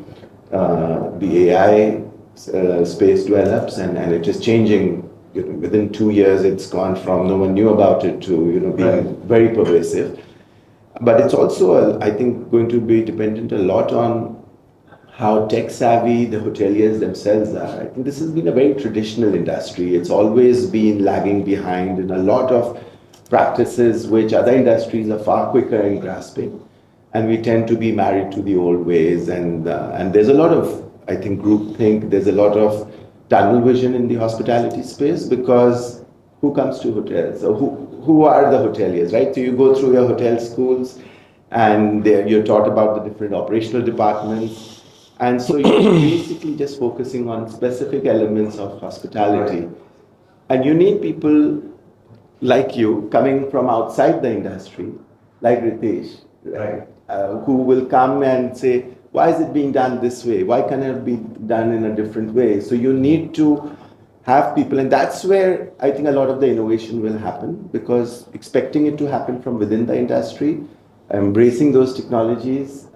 the AI space develops, and it is changing. Within 2 years, it's gone from no one knew about it to being very pervasive. But it's also, I think, going to be dependent a lot on how tech savvy the hoteliers themselves are. I think this has been a very traditional industry. It's always been lagging behind in a lot of practices which other industries are far quicker in grasping. And we tend to be married to the old ways. And there's a lot of, I think, groupthink. There's a lot of tunnel vision in the hospitality space, because who comes to hotels? So who are the hoteliers, right? So you go through your hotel schools and you're taught about the different operational departments. And so you're basically just focusing on specific elements of hospitality. Right. And you need people like you coming from outside the industry, like Ritesh, right? Who will come and say, why is it being done this way? Why can't it be done in a different way? So you need to have people, and that's where I think a lot of the innovation will happen, because expecting it to happen from within the industry, embracing those technologies,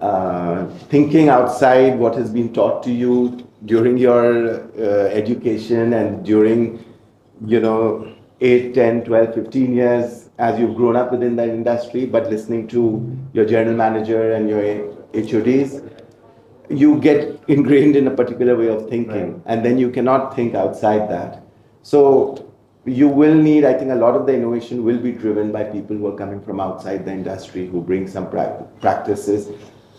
thinking outside what has been taught to you during your education and during, 8, 10, 12, 15 years as you've grown up within that industry, but listening to your general manager and your HODs, you get ingrained in a particular way of thinking, right. And then you cannot think outside that. So you will need, I think a lot of the innovation will be driven by people who are coming from outside the industry, who bring some practices.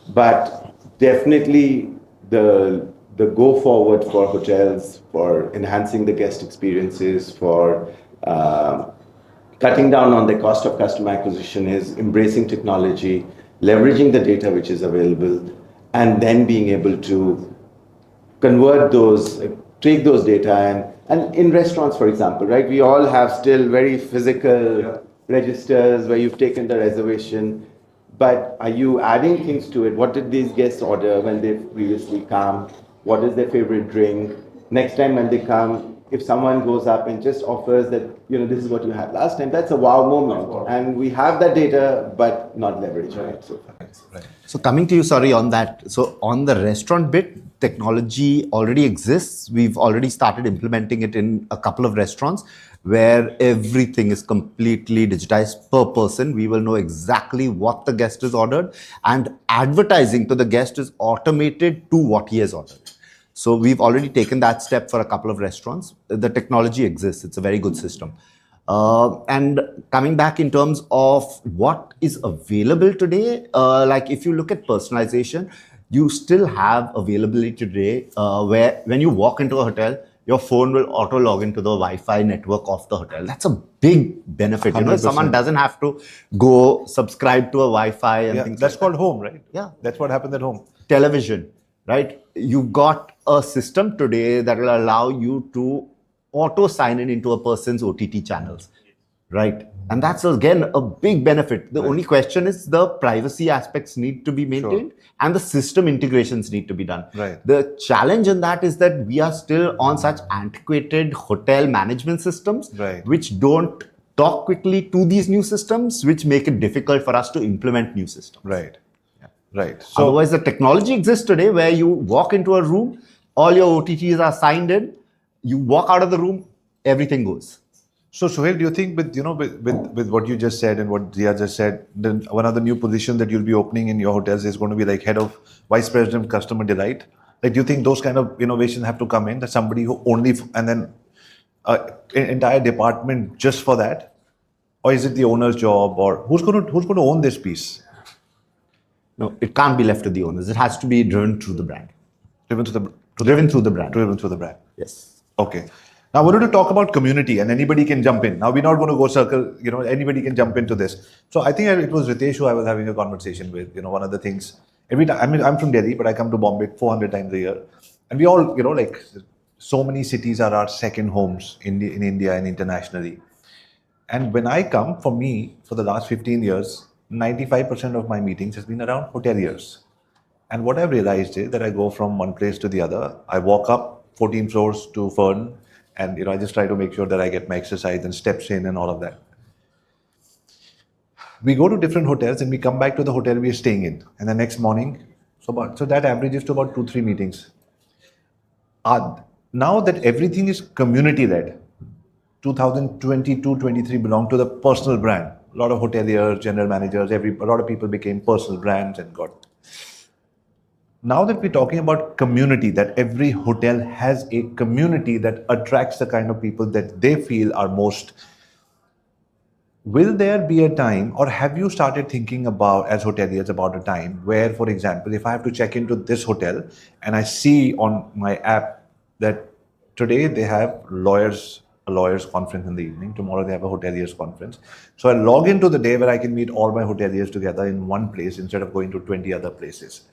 But definitely the go forward for hotels, for enhancing the guest experiences, for cutting down on the cost of customer acquisition is embracing technology, leveraging the data which is available, and then being able to convert those, take those data and in restaurants, for example, right? We all have still very physical registers where you've taken the reservation, but are you adding things to it? What did these guests order when they've previously come? What is their favorite drink? Next time when they come, if someone goes up and just offers that, this is what you had last time, that's a wow moment. And we have that data, but not leveraged, right? So coming to you, sorry, on that. So on the restaurant bit, technology already exists. We've already started implementing it in a couple of restaurants. where everything is completely digitized per person. We will know exactly what the guest has ordered, and advertising to the guest is automated to what he has ordered. So we've already taken that step for a couple of restaurants. The technology exists. It's a very good system. And coming back in terms of what is available today, like if you look at personalization, you still have availability today where when you walk into a hotel, your phone will auto log into the Wi-Fi network of the hotel. That's a big benefit. You know, 100%. someone doesn't have to go subscribe to a Wi-Fi and Yeah, things that's like called that. home, right? Yeah. That's what happens at home. Television, right? You've got a system today that will allow you to auto sign in into a person's OTT channels, right? And that's again a big benefit. The only question is the privacy aspects need to be maintained and the system integrations need to be done. Right. The challenge in that is that we are still on such antiquated hotel management systems, Right. which don't talk quickly to these new systems, which make it difficult for us to implement new systems. Right. Right. So Otherwise, the technology exists today where you walk into a room, all your OTTs are signed in, you walk out of the room, everything goes. So, Sohail, do you think with what you just said and what Zia just said, then one of the new positions that you'll be opening in your hotels is going to be like head of vice president of customer delight? Like, do you think those kind of innovations have to come in? That somebody who only and then an entire department just for that, or is it the owner's job, or who's going to own this piece? No, it can't be left to the owners. It has to be driven through the brand. Driven through the Driven through the brand. driven through the brand. Yes. Okay. Now, I wanted to talk about community, and anybody can jump in. Now, we're not going to go circle, anybody can jump into this. So, I think it was Ritesh who I was having a conversation with. One of the things, every time, I mean, I'm from Delhi, but I come to Bombay 400 times a year. And we all, like, so many cities are our second homes in India and internationally. And when I come, for me, for the last 15 years, 95% of my meetings has been around hoteliers. And what I've realized is that I go from one place to the other. I walk up 14 floors to Fern, and I just try to make sure that I get my exercise and steps in and all of that. We go to different hotels and we come back to the hotel we are staying in, and the next morning, so that averages to about 2-3 meetings. Now that everything is community led, 2022-23 belong to the personal brand. A lot of hoteliers, general managers, a lot of people became personal brands and got. Now that we're talking about community, that every hotel has a community that attracts the kind of people that they feel are most. Will there be a time, or have you started thinking about, as hoteliers, about a time where, for example, if I have to check into this hotel and I see on my app that today they have a lawyers conference in the evening, tomorrow they have a hoteliers conference. So I log into the day where I can meet all my hoteliers together in one place instead of going to 20 other places.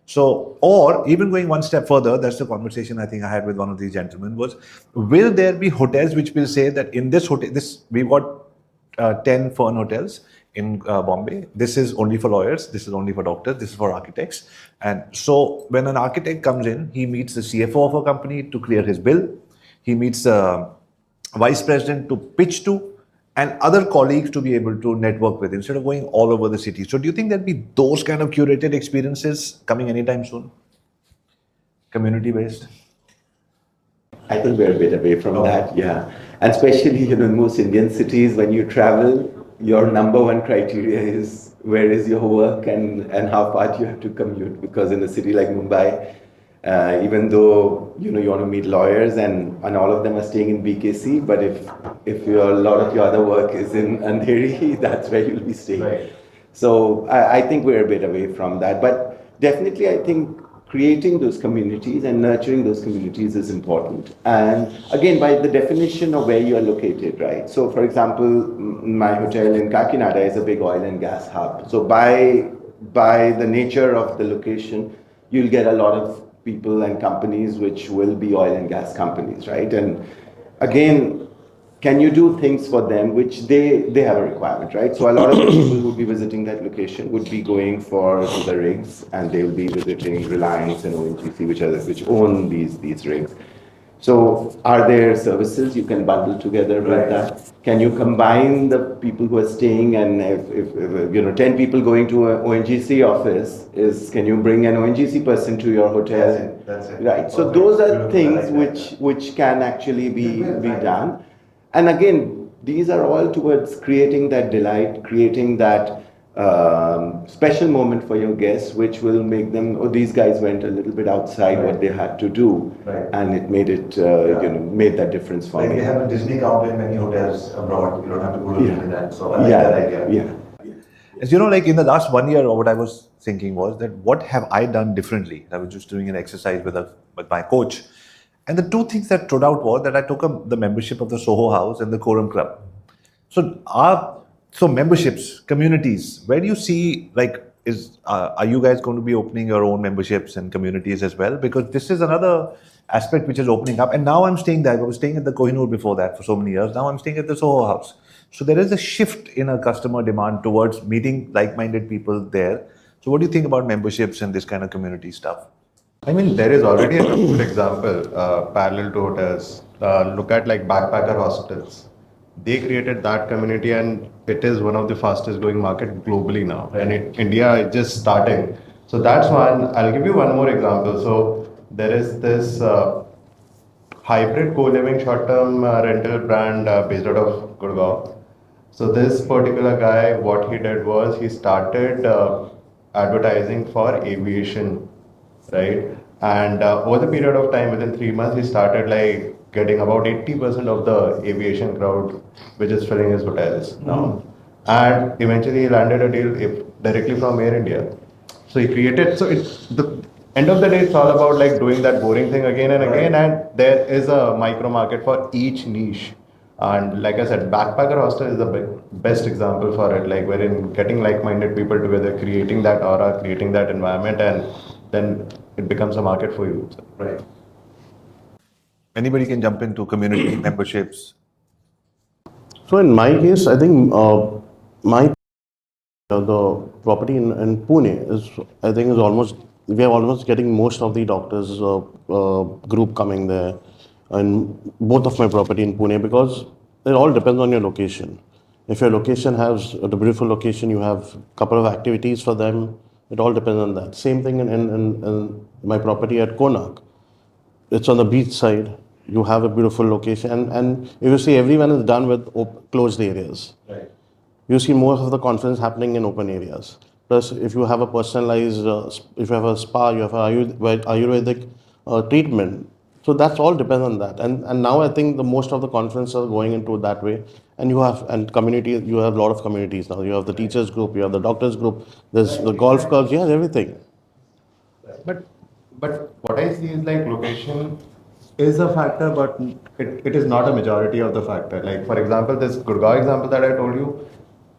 So, or even going one step further, that's the conversation I think I had with one of these gentlemen was, will there be hotels which will say that in this hotel, we've got 10 Fern hotels in Bombay. This is only for lawyers, this is only for doctors, this is for architects. And so when an architect comes in, he meets the CFO of a company to clear his bill. He meets the vice president to pitch to, and other colleagues to be able to network with instead of going all over the city. So do you think there'll be those kind of curated experiences coming anytime soon? Community based? I think we're a bit away from that, yeah. And especially, in most Indian cities, when you travel, your number one criteria is where is your work and how far do you have to commute. Because in a city like Mumbai, even though you want to meet lawyers and all of them are staying in BKC, but if a lot of your other work is in Andheri, that's where you'll be staying. Right. So I think we're a bit away from that. But definitely, I think creating those communities and nurturing those communities is important. And again, by the definition of where you are located, right? So for example, my hotel in Kakinada is a big oil and gas hub. So by the nature of the location, you'll get a lot of people and companies which will be oil and gas companies, right? And again, can you do things for them which they have a requirement, right? So a lot of the people who would be visiting that location would be going for the rigs, and they will be visiting Reliance and ONGC, which own these rigs. So are there services you can bundle together with that? Can you combine the people who are staying, and if 10 people going to an ONGC office, can you bring an ONGC person to your hotel? That's it. Right. So those are things which can actually be done. And again, these are all towards creating that delight, creating that special moment for your guests, which will make them, oh, these guys went a little bit outside what they had to do, and it made it, made that difference for me. They have a Disney counter in many hotels abroad. You don't have to go to Disneyland. So I like Yeah, that idea. yeah. As you know, like in the last 1 year, what I was thinking was that what have I done differently? I was just doing an exercise with my coach. And the two things that stood out was that I took the membership of the Soho House and the Quorum Club. So memberships, communities, where do you see, like, are you guys going to be opening your own memberships and communities as well? Because this is another aspect which is opening up. And now I'm staying there. I was staying at the Kohinoor before that for so many years. Now I'm staying at the Soho House. So there is a shift in a customer demand towards meeting like-minded people there. So what do you think about memberships and this kind of community stuff? I mean, there is already a good example parallel to hotels. Look at like backpacker hostels. They created that community, and it is one of the fastest growing market globally now. And India is just starting. So that's one. I'll give you one more example. So there is this hybrid co-living short-term rental brand based out of Gurgaon. So this particular guy, what he did was he started advertising for aviation, right? And over the period of time, within 3 months, he started like getting about 80% of the aviation crowd, which is filling his hotels now. And eventually, he landed a deal directly from Air India. So he created. So it's the end of the day, it's all about like doing that boring thing again and again. And there is a micro market for each niche. And like I said, backpacker hostel is the best example for it. Like wherein getting like-minded people together, creating that aura, creating that environment, and then it becomes a market for you. Right. Anybody can jump into community memberships. So in my case, I think the property in Pune is, I think, we are almost getting most of the doctors group coming there, and both of my property in Pune, because it all depends on your location. If your location has a beautiful location, you have a couple of activities for them. It all depends on that. Same thing in my property at Konark. It's on the beach side. You have a beautiful location, and if you see, everyone is done with closed areas. Right. You see most of the conference happening in open areas. Plus, if you have a personalized, if you have a spa, you have Ayurvedic treatment. So that's all depends on that. And now I think the most of the conferences are going into that way. And you have communities. You have a lot of communities now. You have the teachers group. You have the doctors group. There's the golf clubs. You have everything. But what I see is like location is a factor, but it is not a majority of the factor. Like for example, this Gurgaon example that I told you,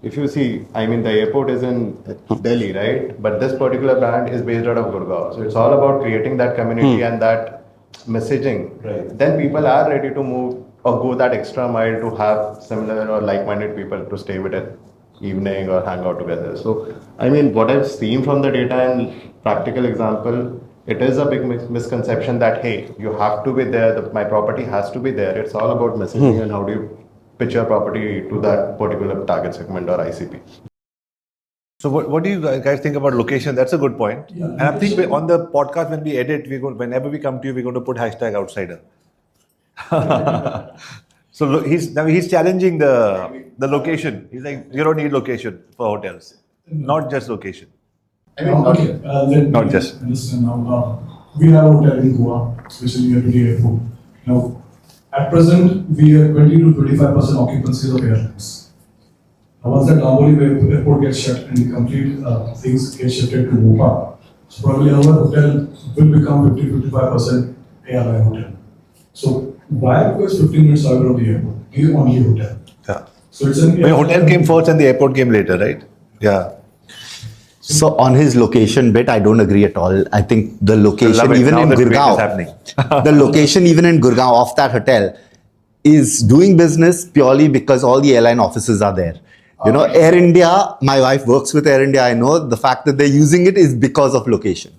if you see, I mean the airport is in Delhi, right? But this particular brand is based out of Gurgaon. So it's all about creating that community and that messaging. Right. Then people are ready to move or go that extra mile to have similar or like-minded people to stay with it evening or hang out together. So I mean, what I've seen from the data and practical example, it is a big misconception that, hey, you have to be there, my property has to be there. It's all about messaging and how do you pitch your property to that particular target segment or ICP. So what do you guys think about location? That's a good point. Yeah, And I think on the podcast when we edit, whenever we come to you, we're going to put hashtag outsider. So he's challenging the location. He's like, you don't need location for hotels, not just location. Not just. Understand now. We have a hotel in Goa, which is near to the airport. Now, at present, we are 20 to 25% occupancies of airlines. Now, once the Damboli airport gets shut and the complete things get shifted to Mopa, so probably our hotel will become 50-55% airline hotel. So why? Because 15 minutes away from the airport, the only hotel. Yeah. So it's an My hotel came first and the airport came later, right? Yeah. So on his location bit, I don't agree at all. I think the location, Love it. even Now in the debate is Gurgaon, happening. the location even in Gurgaon of that hotel is doing business purely because all the airline offices are there. You know, Air India, my wife works with Air India. I know the fact that they're using it is because of location.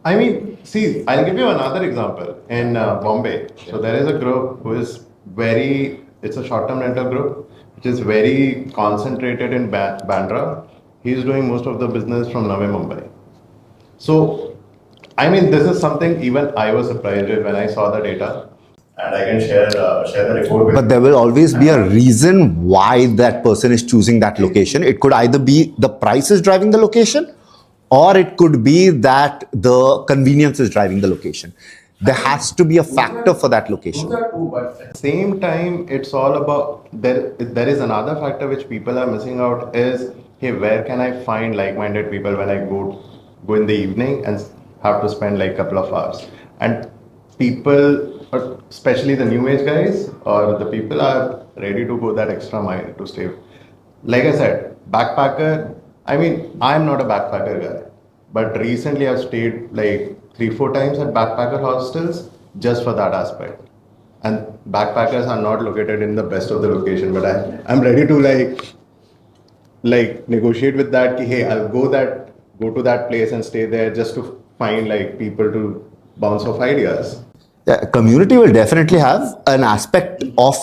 I mean, see, I'll give you another example. In Bombay, so there is a group who is it's a short-term rental group, which is very concentrated in Bandra. He's doing most of the business from Navi Mumbai. So, I mean, this is something even I was surprised with when I saw the data. and I can share the report with But there will always be a reason why that person is choosing that location. It could either be the price is driving the location, or it could be that the convenience is driving the location. There has to be a factor for that location. Those are two, but at the same time, it's all about there is another factor which people are missing out is, hey, where can I find like-minded people when I go in the evening and have to spend like a couple of hours? And people, especially the new age guys or the people, are ready to go that extra mile to stay. Like I said, backpacker. I mean, I'm not a backpacker guy, but recently I've stayed like 3-4 times at backpacker hostels just for that aspect. And backpackers are not located in the best of the location, but I'm ready to like negotiate with that. Ki, hey, I'll go to that place and stay there just to find like people to bounce off ideas. Yeah, community will definitely have an aspect of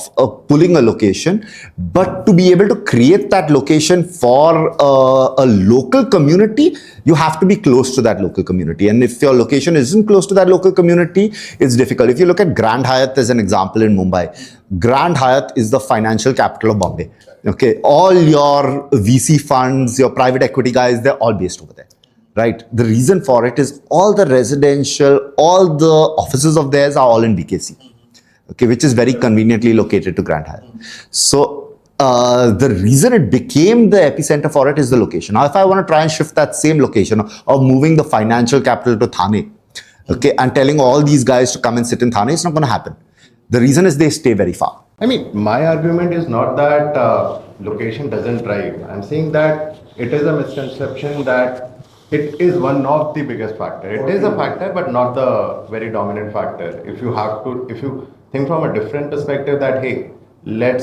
pulling a location, but to be able to create that location for a local community, you have to be close to that local community. And if your location isn't close to that local community, it's difficult. If you look at Grand Hyatt as an example in Mumbai, Grand Hyatt is the financial capital of Bombay. Okay, all your VC funds, your private equity guys, they're all based over there. Right. The reason for it is all the residential, all the offices of theirs are all in BKC, okay, which is very conveniently located to Grand Hyatt. So the reason it became the epicenter for it is the location. Now, if I want to try and shift that same location of moving the financial capital to Thane, okay, and telling all these guys to come and sit in Thane, it's not going to happen. The reason is they stay very far. I mean, my argument is not that location doesn't drive. I'm saying that it is a misconception that it is one of the biggest factor. It is a factor, but not the very dominant factor. If you think from a different perspective that, hey, let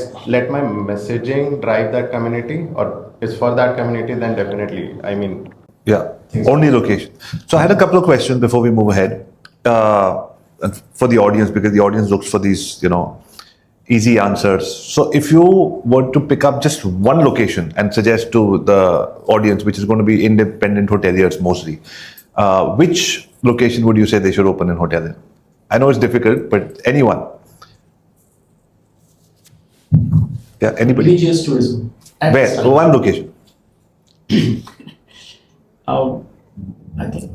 my messaging drive that community or is for that community, then definitely, I mean. Yeah, only location. So I had a couple of questions before we move ahead and for the audience, because the audience looks for these, easy answers. So if you were to pick up just one location and suggest to the audience, which is going to be independent hoteliers mostly, which location would you say they should open in hotel in? I know it's difficult, but anyone. Yeah, anybody? Religious tourism. Where? One location. I think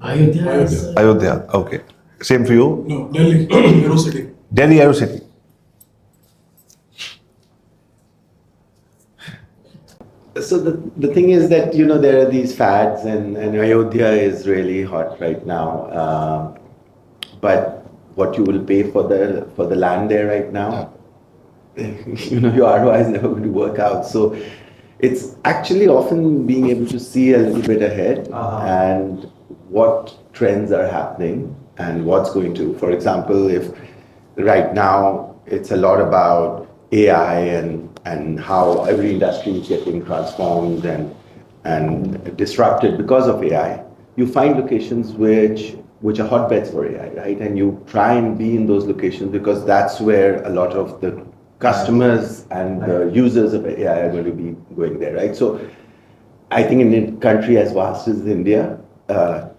Ayodhya is. Ayodhya. Okay. Same for you? No, Delhi, Aero City. Delhi, Aero City. So the thing is that, there are these fads and Ayodhya is really hot right now. But what you will pay for the land there right now, your ROI is never going to work out. So it's actually often being able to see a little bit ahead and what trends are happening and what's going to, for example, if right now it's a lot about AI and how every industry is getting transformed and disrupted because of AI, you find locations which are hotbeds for AI, right? And you try and be in those locations because that's where a lot of the customers and the users of AI are going to be going there, right? So I think in a country as vast as India,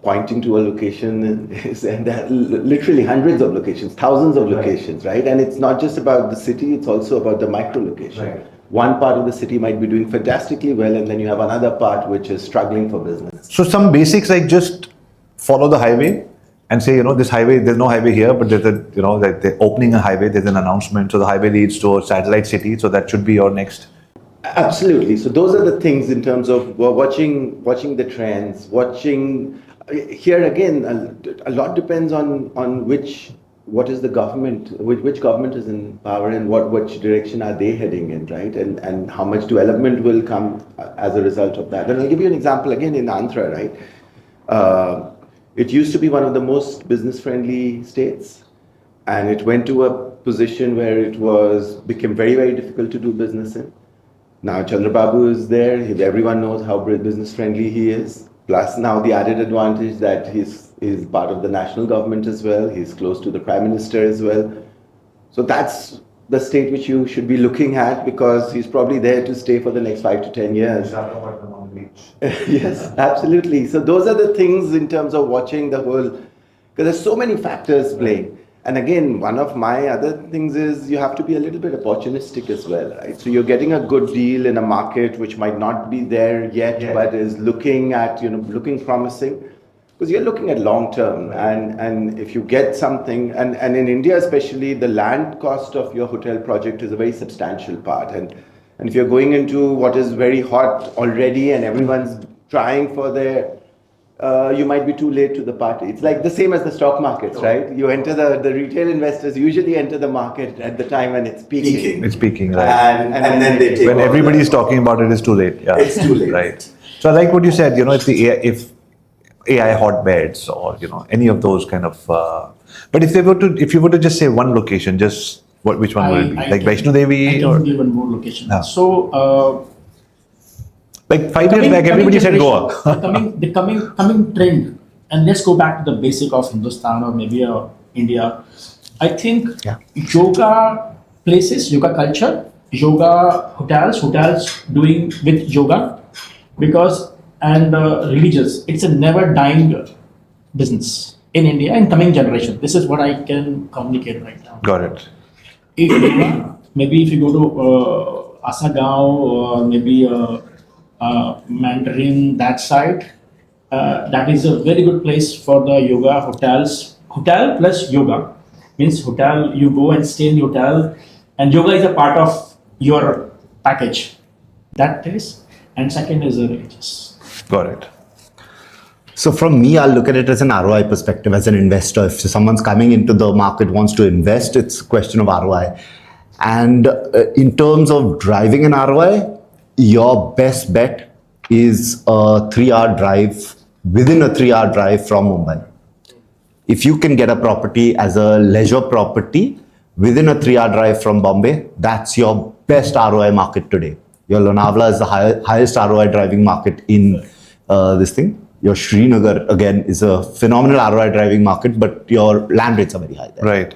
pointing to a location is, and there are literally hundreds of locations, thousands of locations, right? And it's not just about the city, it's also about the micro location. Right. One part of the city might be doing fantastically well, and then you have another part which is struggling for business. So some basics like just follow the highway and say, this highway, there's no highway here, but there's like they're opening a highway, there's an announcement. So the highway leads to a satellite city. So that should be your next. Absolutely. So those are the things in terms of watching the trends, here again, a lot depends on what is the government, which government is in power and which direction are they heading in, right? And how much development will come as a result of that. And I'll give you an example again in Andhra, right? It used to be one of the most business-friendly states, and it went to a position where it became very, very difficult to do business in. Now Chandrababu is there, everyone knows how business-friendly he is. Plus now the added advantage that he's part of the national government as well, he's close to the Prime Minister as well. So that's the state which you should be looking at because he's probably there to stay for the next 5 to 10 years. Yes, absolutely. So those are the things in terms of watching the whole, because there's so many factors playing. And again, one of my other things is you have to be a little bit opportunistic as well, right? So you're getting a good deal in a market which might not be there yet, but is looking at, looking promising. Because you're looking at long term, and if you get something, and in India especially, the land cost of your hotel project is a very substantial part. And if you're going into what is very hot already and everyone's trying for their, you might be too late to the party. It's like the same as the stock markets, right? You enter the retail investors usually enter the market at the time when it's peaking. It's peaking, right? And then they take When over everybody's that. talking about it, it's too late. Yeah, It's too late. Right. So I like what you said. It's the AI, if AI hotbeds or any of those kind of. But if you were to just say one location, just which one would it be? Like Vaishno Devi I or can give one more location. Yeah. So. like 5 years back, everybody said Goa. the coming trend, and let's go back to the basic of Hindustan or maybe India. I think yoga places, yoga culture, yoga hotels doing with yoga, and religious. It's a never dying business in India in coming generation. This is what I can communicate right now. Got it. Maybe if you go to Asagaon or maybe Mandarin, that side, that is a very good place for the yoga hotels. Hotel plus yoga means hotel, you go and stay in the hotel, and yoga is a part of your package. That is, and second is religious. Got it. So from me, I'll look at it as an ROI perspective, as an investor. If someone's coming into the market, wants to invest, it's a question of ROI. And in terms of driving an ROI, your best bet is a 3-hour drive, within a 3-hour drive from Mumbai. If you can get a property as a leisure property within a 3-hour drive from Bombay, that's your best ROI market today. Your Lonavala is the highest ROI driving market in this thing. Your Srinagar, again, is a phenomenal ROI driving market, but your land rates are very high there. Right.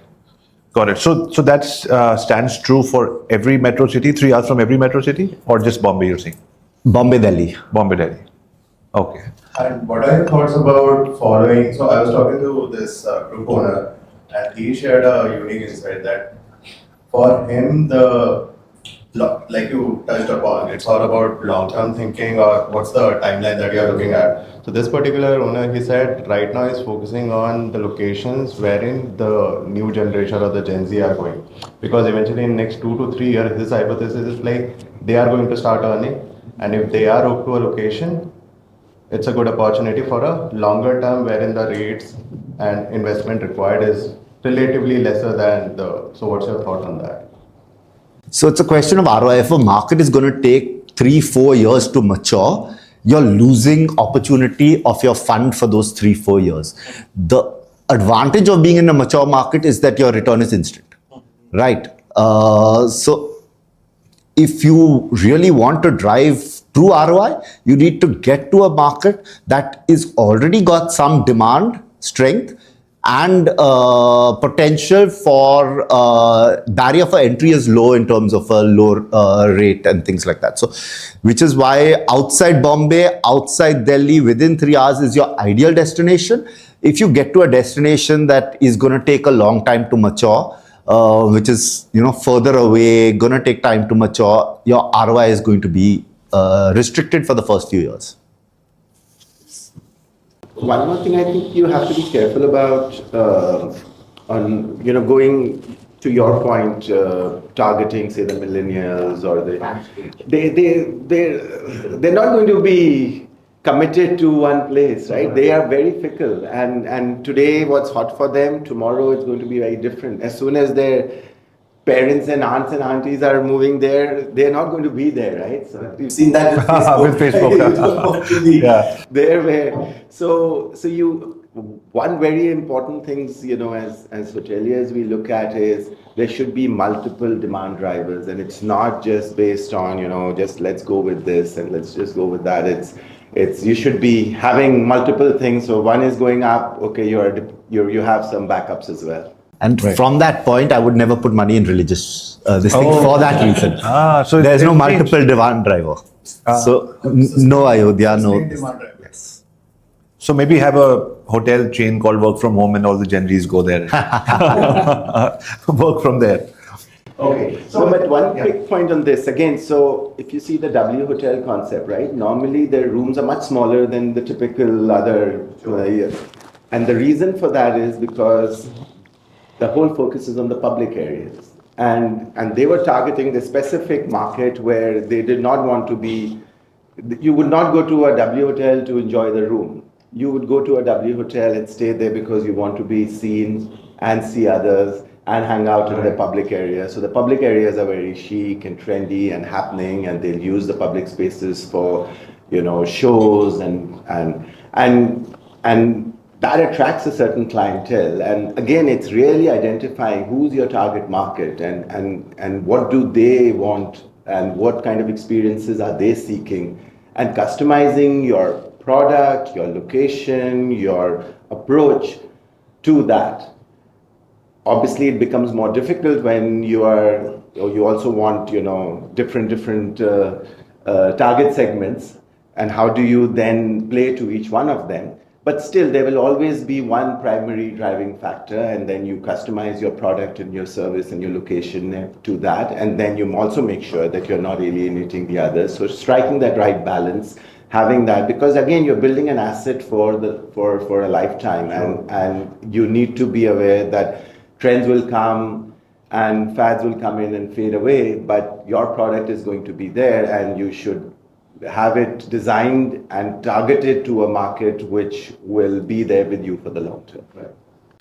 Got it. So that stands true for every metro city, 3 hours from every metro city, or just Bombay, you're saying? Bombay, Delhi. Bombay, Delhi. Okay. And what are your thoughts about following? So I was talking to this group owner, and he shared a unique insight that for him, like you touched upon, it's all about long-term thinking or what's the timeline that you're looking at. So this particular owner, he said, right now is focusing on the locations wherein the new generation or the Gen Z are going. Because eventually in next 2 to 3 years, this hypothesis is like they are going to start earning. And if they are up to a location, it's a good opportunity for a longer term wherein the rates and investment required is relatively lesser than so what's your thought on that? So it's a question of ROI. If a market is going to take 3-4 years to mature, you're losing opportunity of your fund for those 3-4 years. The advantage of being in a mature market is that your return is instant, right? So if you really want to drive true ROI, you need to get to a market that is already got some demand strength and potential for barrier for entry is low in terms of a low rate and things like that. So, which is why outside Bombay, outside Delhi, within 3 hours is your ideal destination. If you get to a destination that is going to take a long time to mature, which is further away, going to take time to mature, your ROI is going to be restricted for the first few years. One more thing I think you have to be careful about, going to your point, targeting say the millennials or they're not going to be committed to one place, right? They are very fickle, and today what's hot for them, tomorrow it's going to be very different. As soon as their parents and aunts and aunties are moving there, they're not going to be there, right? So you've seen that with Facebook. With Facebook. You don't want to be Yeah. there where so one very important things, as hoteliers we look at is there should be multiple demand drivers, and it's not just based on, just let's go with this and let's just go with that. It's you should be having multiple things. So one is going up, okay, you have some backups as well. And from that point, I would never put money in religious this thing for that reason. So there's no multiple demand driver. So no Ayodhya, no. Demand driver. Yes. So maybe have a hotel chain called Work From Home and all the Gen Zs go there. Work from there. Okay, so but one quick point on this again. So if you see the W hotel concept, right? Normally their rooms are much smaller than the typical other, and the reason for that is because the whole focus is on the public areas, and they were targeting the specific market where they did not want to be. You would not go to a W hotel to enjoy the room. You would go to a W hotel and stay there because you want to be seen and see others and hang out in the public area. So the public areas are very chic and trendy and happening, and they'll use the public spaces for, shows and that attracts a certain clientele. And again, it's really identifying who's your target market and what do they want and what kind of experiences are they seeking, and customizing your product, your location, your approach to that. Obviously, it becomes more difficult when you also want, different target segments, and how do you then play to each one of them? But still, there will always be one primary driving factor, and then you customize your product and your service and your location to that, and then you also make sure that you're not alienating the others. So striking that right balance, having that, because again, you're building an asset for a lifetime, and you need to be aware that trends will come and fads will come in and fade away, but your product is going to be there, and you should have it designed and targeted to a market which will be there with you for the long term. Right.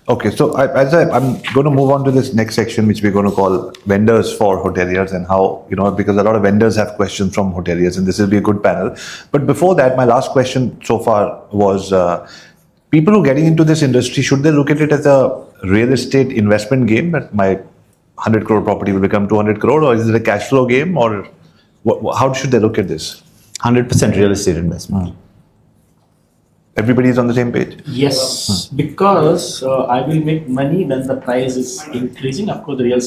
Okay, so I'm going to move on to this next section, which we're going to call vendors for hoteliers, and how, because a lot of vendors have questions from hoteliers, and this will be a good panel. But before that, my last question so far was, people who are getting into this industry, should they look at it as a real estate investment game, that my 100 crore property will become 200 crore, or is it a cash flow game, or how should they look at this? 100% real estate investment. Everybody's on the same page? Yes, because I will make money when the price is increasing. Of course, the real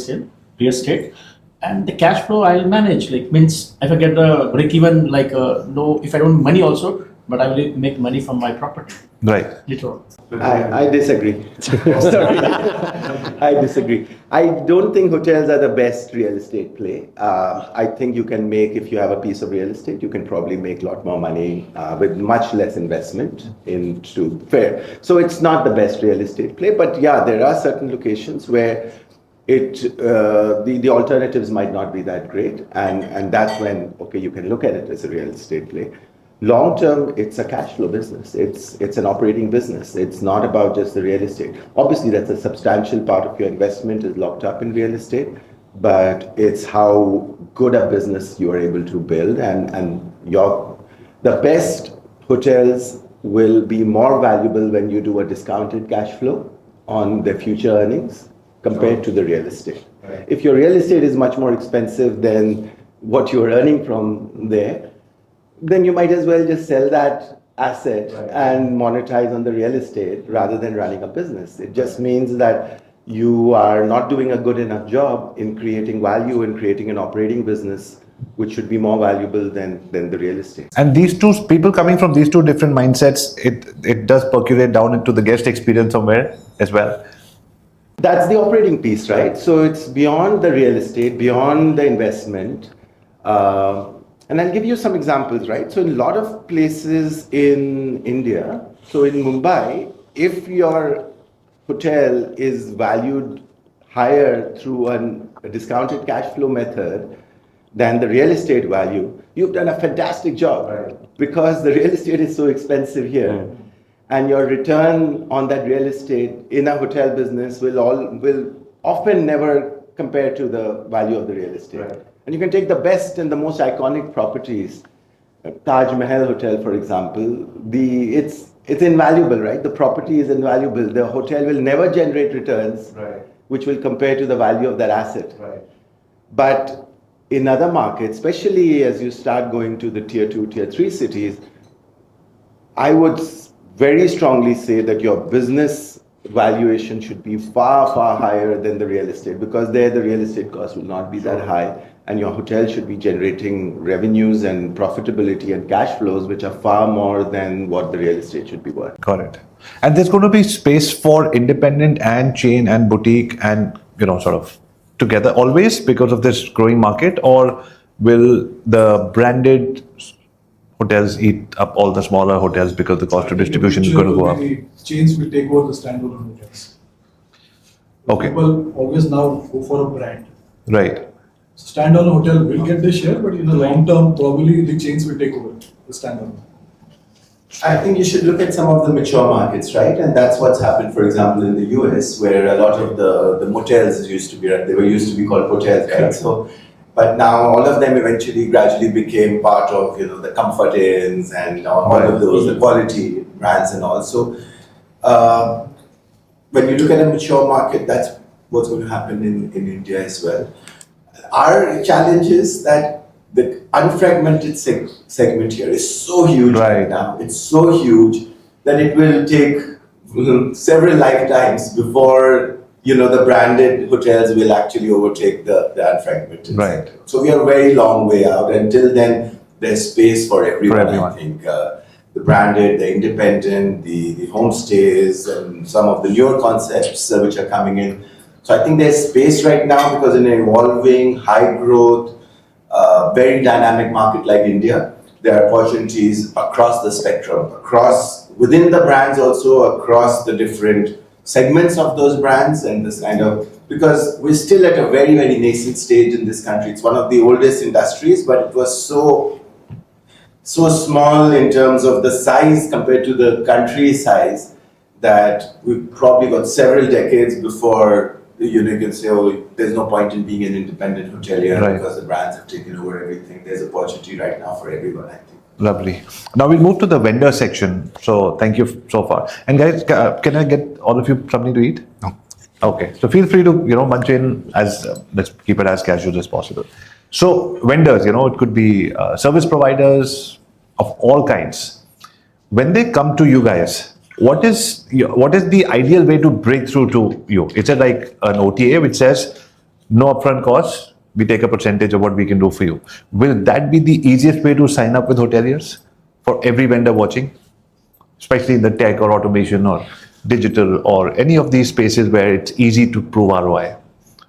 estate, and the cash flow I'll manage. Like, means if I get the break even, no, if I don't money also, but I will make money from my property. Right. Literal. I disagree. Sorry. I disagree. I don't think hotels are the best real estate play. I think you can make, if you have a piece of real estate, you can probably make a lot more money with much less investment into fair. So it's not the best real estate play, but yeah, there are certain locations where the alternatives might not be that great, and that's when, okay, you can look at it as a real estate play. Long term, it's a cash flow business. It's an operating business. It's not about just the real estate. Obviously, that's a substantial part of your investment is locked up in real estate, but it's how good a business you are able to build, and the best hotels will be more valuable when you do a discounted cash flow on their future earnings compared to the real estate. Right. If your real estate is much more expensive than what you're earning from there, then you might as well just sell that asset and monetize on the real estate rather than running a business. It just means that you are not doing a good enough job in creating value and creating an operating business which should be more valuable than the real estate. And these two people coming from these two different mindsets, it does percolate down into the guest experience somewhere as well. That's the operating piece, right? So it's beyond the real estate, beyond the investment. And I'll give you some examples, right? So in a lot of places in India, so in Mumbai, if your hotel is valued higher through a discounted cash flow method than the real estate value, you've done a fantastic job, right? Because the real estate is so expensive here. And your return on that real estate in a hotel business will often never compare to the value of the real estate. Right. And you can take the best and the most iconic properties, Taj Mahal Hotel, for example. It's invaluable, right? The property is invaluable. The hotel will never generate returns, which will compare to the value of that asset. Right. But in other markets, especially as you start going to the tier 2, tier 3 cities, I would very strongly say that your business valuation should be far, far higher than the real estate, because there the real estate cost will not be that high, and your hotel should be generating revenues and profitability and cash flows which are far more than what the real estate should be worth. Got it. And there's going to be space for independent and chain and boutique and, sort of together always because of this growing market, or will the branded hotels eat up all the smaller hotels because the cost of distribution is going to go up? Chains will take over the standalone hotels. Okay. People always now go for a brand. Right. Standalone hotel will get the share, but in the long term, probably the chains will take over the standalone. I think you should look at some of the mature markets, right? And that's what's happened, for example, in the US, where a lot of the motels used to be, they were used to be called hotels, right? So, but now all of them eventually gradually became part of, the Comfort Inns and all of those, the quality brands and all. So, when you look at a mature market, that's what's going to happen in India as well. Our challenge is that the unfragmented segment here is so huge right now. It's so huge that it will take several lifetimes before the branded hotels will actually overtake the unfragmented. Right. Sector. So we are a very long way out. Until then, there's space for everyone. I think the branded, the independent, the homestays, and some of the newer concepts which are coming in. So I think there's space right now because in an evolving, high growth, very dynamic market like India, there are opportunities across the spectrum, within the brands also, across the different segments of those brands, and this kind of, because we're still at a very, very nascent stage in this country. It's one of the oldest industries, but it was so small in terms of the size compared to the country size that we probably got several decades before you can say, there's no point in being an independent hotelier because the brands have taken over everything. There's opportunity right now for everyone, I think. Lovely. Now we'll move to the vendor section. So thank you so far. And guys, can I get all of you something to eat? No. Okay. So feel free to, munch in let's keep it as casual as possible. So vendors, it could be service providers of all kinds. When they come to you guys, what is the ideal way to break through to you? Is it like an OTA which says no upfront costs, we take a percentage of what we can do for you? Will that be the easiest way to sign up with hoteliers for every vendor watching, especially in the tech or automation or digital or any of these spaces where it's easy to prove ROI?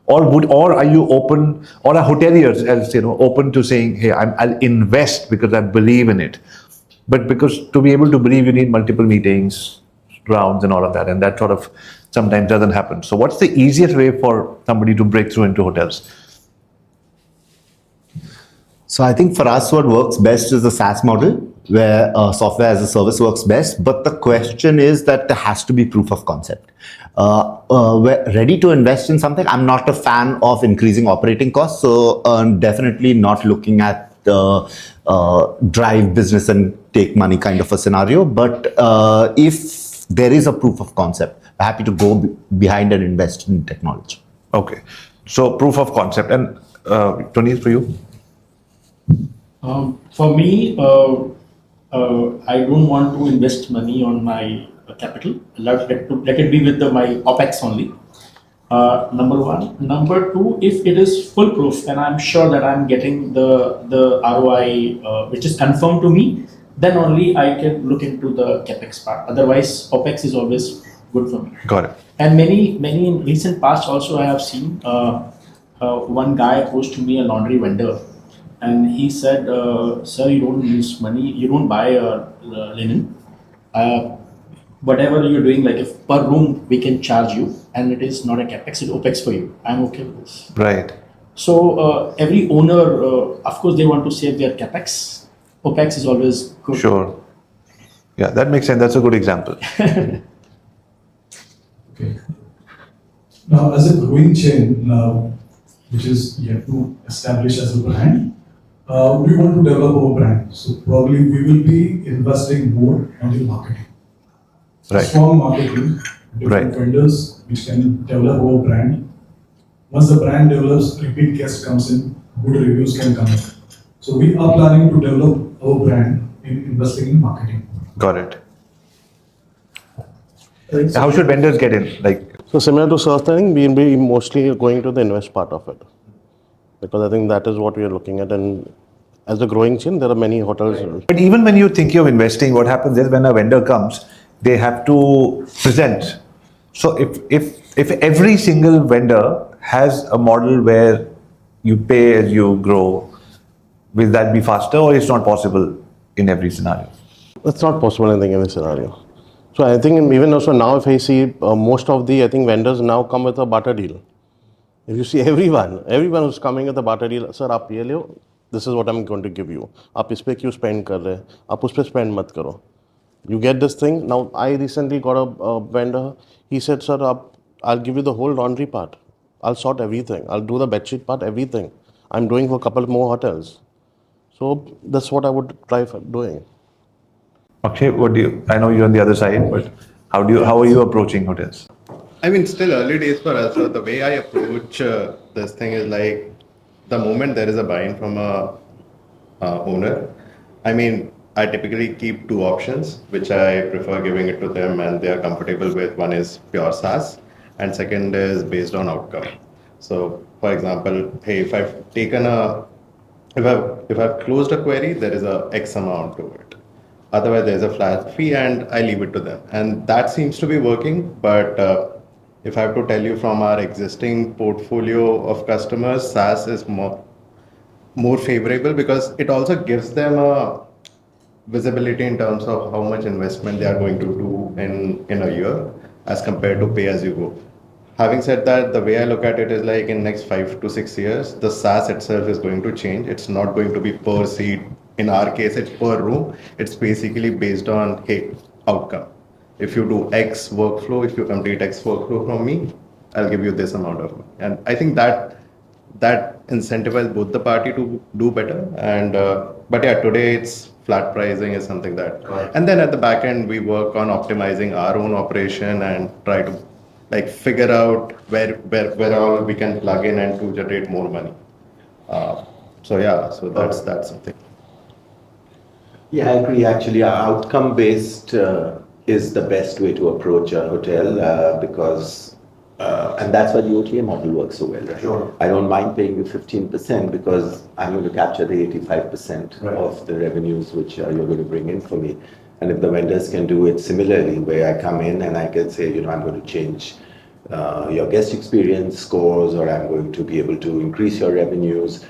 Or are you open, or are hoteliers open to saying, hey, I'll invest because I believe in it? But because to be able to believe, you need multiple meetings, rounds, and all of that, and that sort of sometimes doesn't happen. So, what's the easiest way for somebody to break through into hotels? So, I think for us, what works best is the SaaS model, where software as a service works best. But the question is that there has to be proof of concept. We're ready to invest in something. I'm not a fan of increasing operating costs, so definitely not looking at drive business and take money kind of a scenario. But if there is a proof of concept, we're happy to go behind and invest in technology. Okay. So proof of concept. And Tony, for you? For me, I don't want to invest money on my capital. Let it be with my OPEX only. Number one. Number two, if it is foolproof and I'm sure that I'm getting the ROI which is confirmed to me, then only I can look into the capex part. Otherwise, OPEX is always good for me. Got it. And many in recent past also I have seen one guy approached to me, a laundry vendor, and he said, "Sir, you don't use money, you don't buy linen. Whatever you're doing, like if per room we can charge you, and it is not a capex, it's OPEX for you. I'm okay with this." Right. So every owner, of course, they want to save their capex. OPEX is always good. Sure. Yeah, that makes sense. That's a good example. Okay. Now, as a growing chain now, which is yet to establish as a brand, we want to develop our brand. So probably we will be investing more on the marketing. Right. Strong marketing, different vendors which can develop our brand. Once the brand develops, repeat guest comes in, good reviews can come in. So we are planning to develop our brand in investing in marketing. Got it. How should vendors get in? So similar to Sir's thing, we'll be mostly going to the invest part of it. because I think that is what we are looking at. And as a growing chain, there are many hotels. But even when you're thinking of investing, what happens is when a vendor comes, they have to present. So if every single vendor has a model where you pay as you grow, will that be faster, or it's not possible in every scenario? It's not possible, I think, in this scenario. So I think even also now, if I see most of the, I think, vendors now come with a barter deal. If you see everyone who's coming with a barter deal, sir, आप ये लो, this is what I'm going to give you. आप इस पे क्यों spend कर रहे हैं? आप उस पे spend मत करो. You get this thing. Now I recently got a vendor. He said, sir, I'll give you the whole laundry part. I'll sort everything. I'll do the bedsheet part, everything. I'm doing for a couple more hotels. So that's what I would try for doing. Akshay, I know you're on the other side, but how are you approaching hotels? I mean, still early days for us. So the way I approach this thing is like the moment there is a buy-in from a owner. I mean, I typically keep two options, which I prefer giving it to them and they are comfortable with. One is pure SaaS, and second is based on outcome. So, for example, hey, if I've closed a query, there is a X amount to it. Otherwise, there's a flat fee, and I leave it to them, and that seems to be working. But if I have to tell you from our existing portfolio of customers, SaaS is more favorable because it also gives them a visibility in terms of how much investment they are going to do in a year as compared to pay as you go. Having said that, the way I look at it is like in next 5 to 6 years, the SaaS itself is going to change. It's not going to be per seat. In our case, it's per room. It's basically based on, hey, outcome. If you do X workflow, if you complete X workflow from me, I'll give you this amount of money. And I think that incentivizes both the party to do better. And but yeah, today it's flat pricing is something that. Right. And then at the back end, we work on optimizing our own operation and try to like figure out where all we can plug in and to generate more money. So that's something. Yeah, I agree. Actually, outcome-based is the best way to approach a hotel because, and that's why the OTA model works so well, right? Sure. I don't mind paying you 15% because I'm going to capture the 85% of the revenues which you're going to bring in for me. And if the vendors can do it similarly, where I come in and I can say, I'm going to change your guest experience scores, or I'm going to be able to increase your revenues,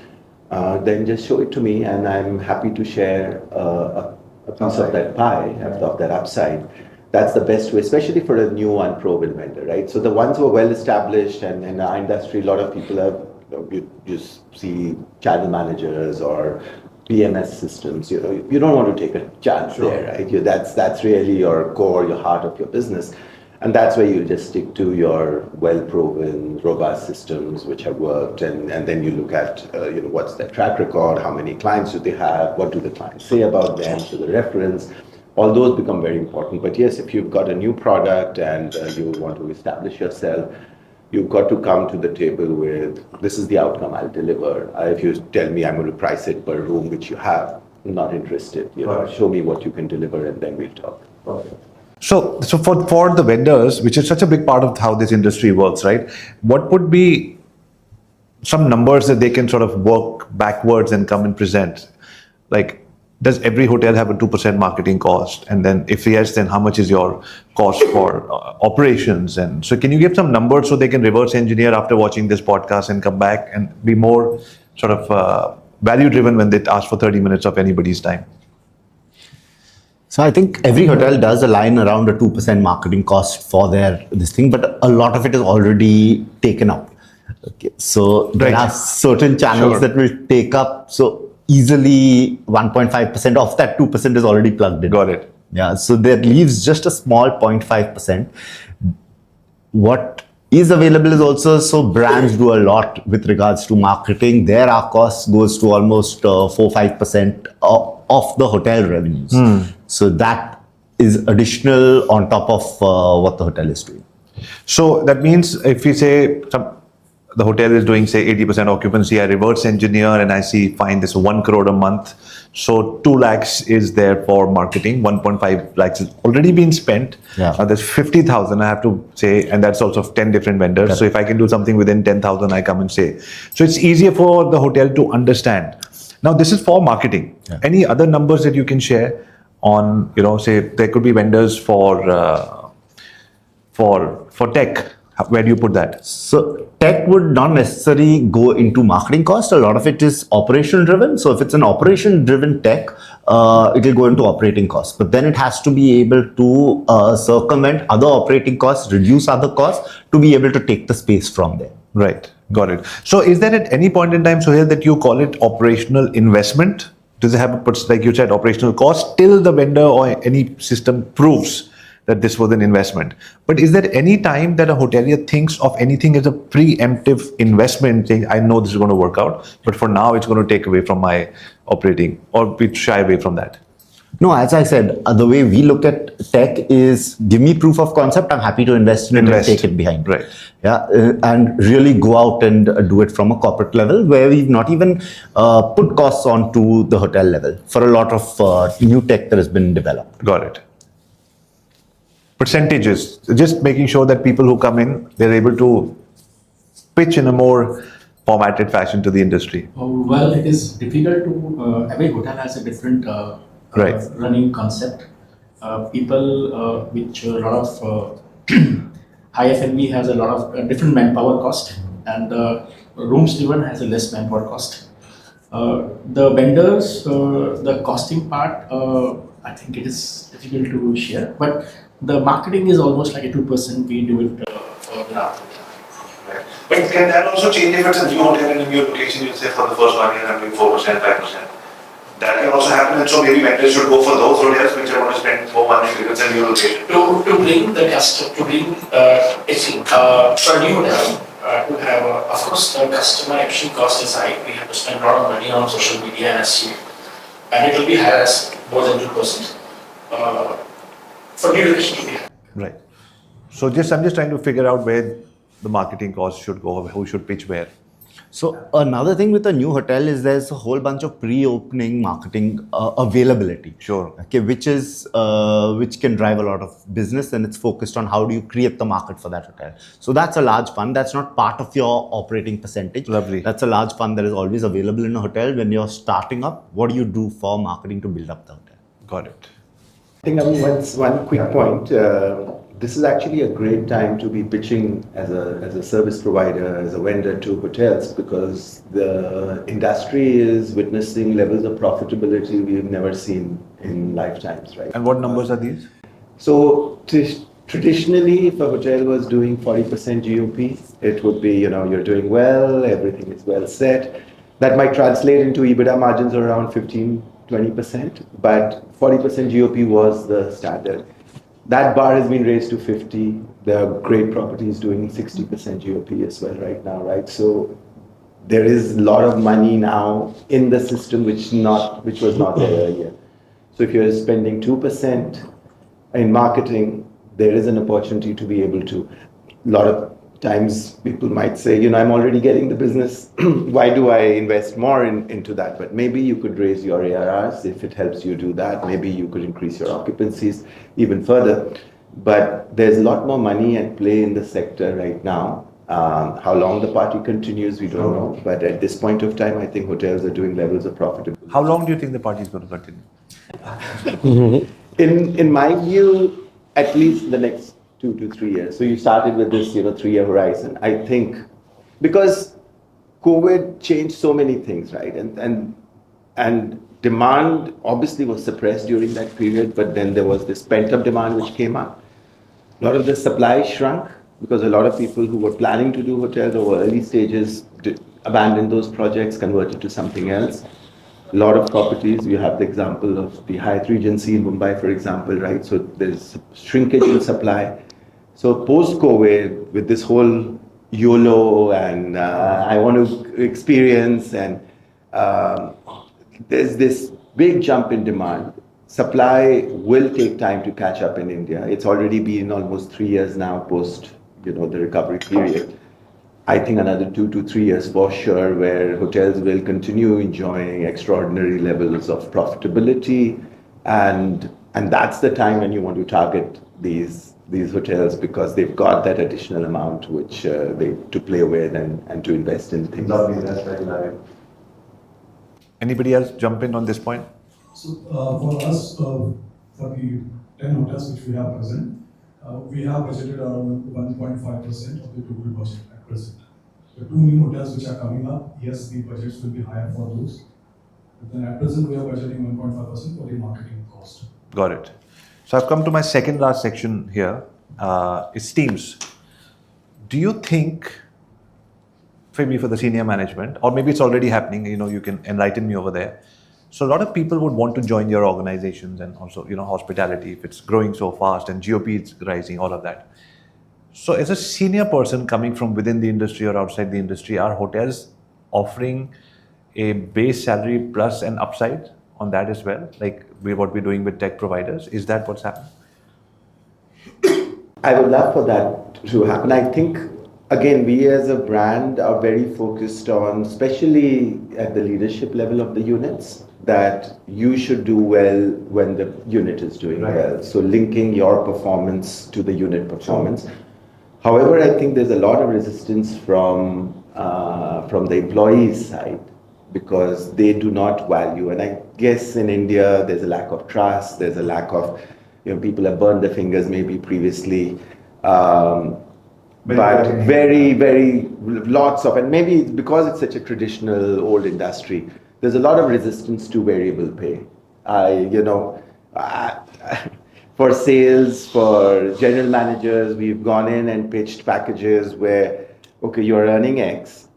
then just show it to me, and I'm happy to share a piece of that pie, of that upside. That's the best way, especially for a new unproven vendor, right? So the ones who are well established, and in our industry, a lot of people have, you see channel managers or PMS systems. You don't want to take a chance there, right? That's really your core, your heart of your business. And that's where you just stick to your well-proven, robust systems which have worked, and then you look at what's their track record, how many clients do they have, what do the clients say about them, so the reference, all those become very important. But yes, if you've got a new product and you want to establish yourself, you've got to come to the table with, this is the outcome I'll deliver. If you tell me I'm going to price it per room, which you have, I'm not interested. Show me what you can deliver, and then we'll talk. So for the vendors, which is such a big part of how this industry works, right? What would be some numbers that they can sort of work backwards and come and present? Like, does every hotel have a 2% marketing cost? And then if yes, then how much is your cost for operations? And so can you give some numbers so they can reverse engineer after watching this podcast and come back and be more sort of value driven when they ask for 30 minutes of anybody's time? So I think every hotel does align around a 2% marketing cost for this thing, but a lot of it is already taken up. Okay. So there are certain channels that will take up. So easily 1.5% of that 2% is already plugged in. Got it. Yeah. So that leaves just a small 0.5%. What is available is also, so brands do a lot with regards to marketing. There our cost goes to almost 4-5% of the hotel revenues. So that is additional on top of what the hotel is doing. So that means if we say the hotel is doing say 80% occupancy, I reverse engineer and I see fine this 1 crore a month. So 2 lakhs is there for marketing, 1.5 lakhs has already been spent. Yeah. Now there's 50,000 I have to say, and that's also 10 different vendors. Correct. So if I can do something within 10,000, I come and say. So it's easier for the hotel to understand. Now this is for marketing. Yeah. Any other numbers that you can share on, say there could be vendors for tech. Where do you put that? So tech would not necessarily go into marketing cost. A lot of it is operation driven. So if it's an operation driven tech, it will go into operating costs. But then it has to be able to circumvent other operating costs, reduce other costs to be able to take the space from there. Right, got it. So is there at any point in time, Sohail, that you call it operational investment? Does it have, like you said, operational cost till the vendor or any system proves that this was an investment? But is there any time that a hotelier thinks of anything as a preemptive investment, saying, I know this is going to work out, but for now it's going to take away from my operating, or we shy away from that? No, as I said, the way we look at tech is give me proof of concept. I'm happy to invest in it and take it behind. Right. Yeah, and really go out and do it from a corporate level where we've not even put costs onto the hotel level for a lot of new tech that has been developed. Got it. Percentages, just making sure that people who come in, they're able to pitch in a more formatted fashion to the industry. Well, it is difficult to, every hotel has a different Right. running concept. People which a lot of high F&B has a lot of different manpower cost, and rooms driven has a less manpower cost. The vendors, the costing part, I think it is difficult to share, but the marketing is almost like a 2%. We do it for now. But can that also change if it's a new hotel in a new location? You say for the first 1 year I'm doing 4%, 5%. That can also happen, and so maybe vendors should go for those hotels which are going to spend more money because it's a new location. To bring the customer, to bring for a new hotel, to have, of course, the customer acquisition cost is high. We have to spend a lot of money on social media and SEO, and it will be higher as more than 2%. For new location to be high. Right. So I'm just trying to figure out where the marketing costs should go, who should pitch where. So another thing with a new hotel is there's a whole bunch of pre-opening marketing availability. Sure. Okay, which can drive a lot of business, and it's focused on how do you create the market for that hotel. So that's a large fund. That's not part of your operating percentage. Lovely. That's a large fund that is always available in a hotel when you're starting up. What do you do for marketing to build up the hotel? Got it. I think one quick point. This is actually a great time to be pitching as a service provider, as a vendor to hotels, because the industry is witnessing levels of profitability we've never seen in lifetimes, right? And what numbers are these? So traditionally, if a hotel was doing 40% GOP, it would be, you're doing well, everything is well set. That might translate into EBITDA margins around 15-20%, but 40% GOP was the standard. That bar has been raised to 50. There are great properties doing 60% GOP as well right now, right? So there is a lot of money now in the system which was not there earlier. So if you're spending 2% in marketing, there is an opportunity to be able to. A lot of times people might say, I'm already getting the business. Why do I invest more into that? But maybe you could raise your ARRs if it helps you do that. Maybe you could increase your occupancies even further. But there's a lot more money at play in the sector right now. How long the party continues, we don't know. But at this point of time, I think hotels are doing levels of profitability. How long do you think the party is going to continue? In my view, at least the next 2 to 3 years. So you started with this, 3-year horizon. I think because COVID changed so many things, right? And demand obviously was suppressed during that period, but then there was this pent-up demand which came up. A lot of the supply shrunk because a lot of people who were planning to do hotels over early stages abandoned those projects, converted to something else. A lot of properties, we have the example of the Hyatt Regency in Mumbai, for example, right? So there's shrinkage in supply. So post-COVID, with this whole YOLO and I want to experience, and there's this big jump in demand. Supply will take time to catch up in India. It's already been almost 3 years now post, the recovery period. I think another 2 to 3 years for sure, where hotels will continue enjoying extraordinary levels of profitability, and that's the time when you want to target these hotels, because they've got that additional amount which they to play with and to invest in things. Lovely, that's very lovely. Anybody else jump in on this point? So for us, for the 10 hotels which we have present, we have budgeted around 1.5% of the total budget at present. The 2 new hotels which are coming up, yes, the budgets will be higher for those. But then at present, we are budgeting 1.5% for the marketing cost. Got it. So I've come to my second last section here. It's teams. Do you think, maybe for the senior management, or maybe it's already happening, you can enlighten me over there. So a lot of people would want to join your organizations, and also, hospitality, if it's growing so fast and GOP is rising, all of that. So as a senior person coming from within the industry or outside the industry, are hotels offering a base salary plus an upside on that as well? Like what we're doing with tech providers? Is that what's happening? I would love for that to happen. I think, again, we as a brand are very focused on, especially at the leadership level of the units, that you should do well when the unit is doing well. So linking your performance to the unit performance. However, I think there's a lot of resistance from the employees' side, because they do not value. And I guess in India, there's a lack of trust. There's a lack of, people have burned their fingers maybe previously. But very, very lots of, and maybe it's because it's such a traditional old industry, there's a lot of resistance to variable pay. For sales, for general managers, we've gone in and pitched packages where, okay, you're earning X,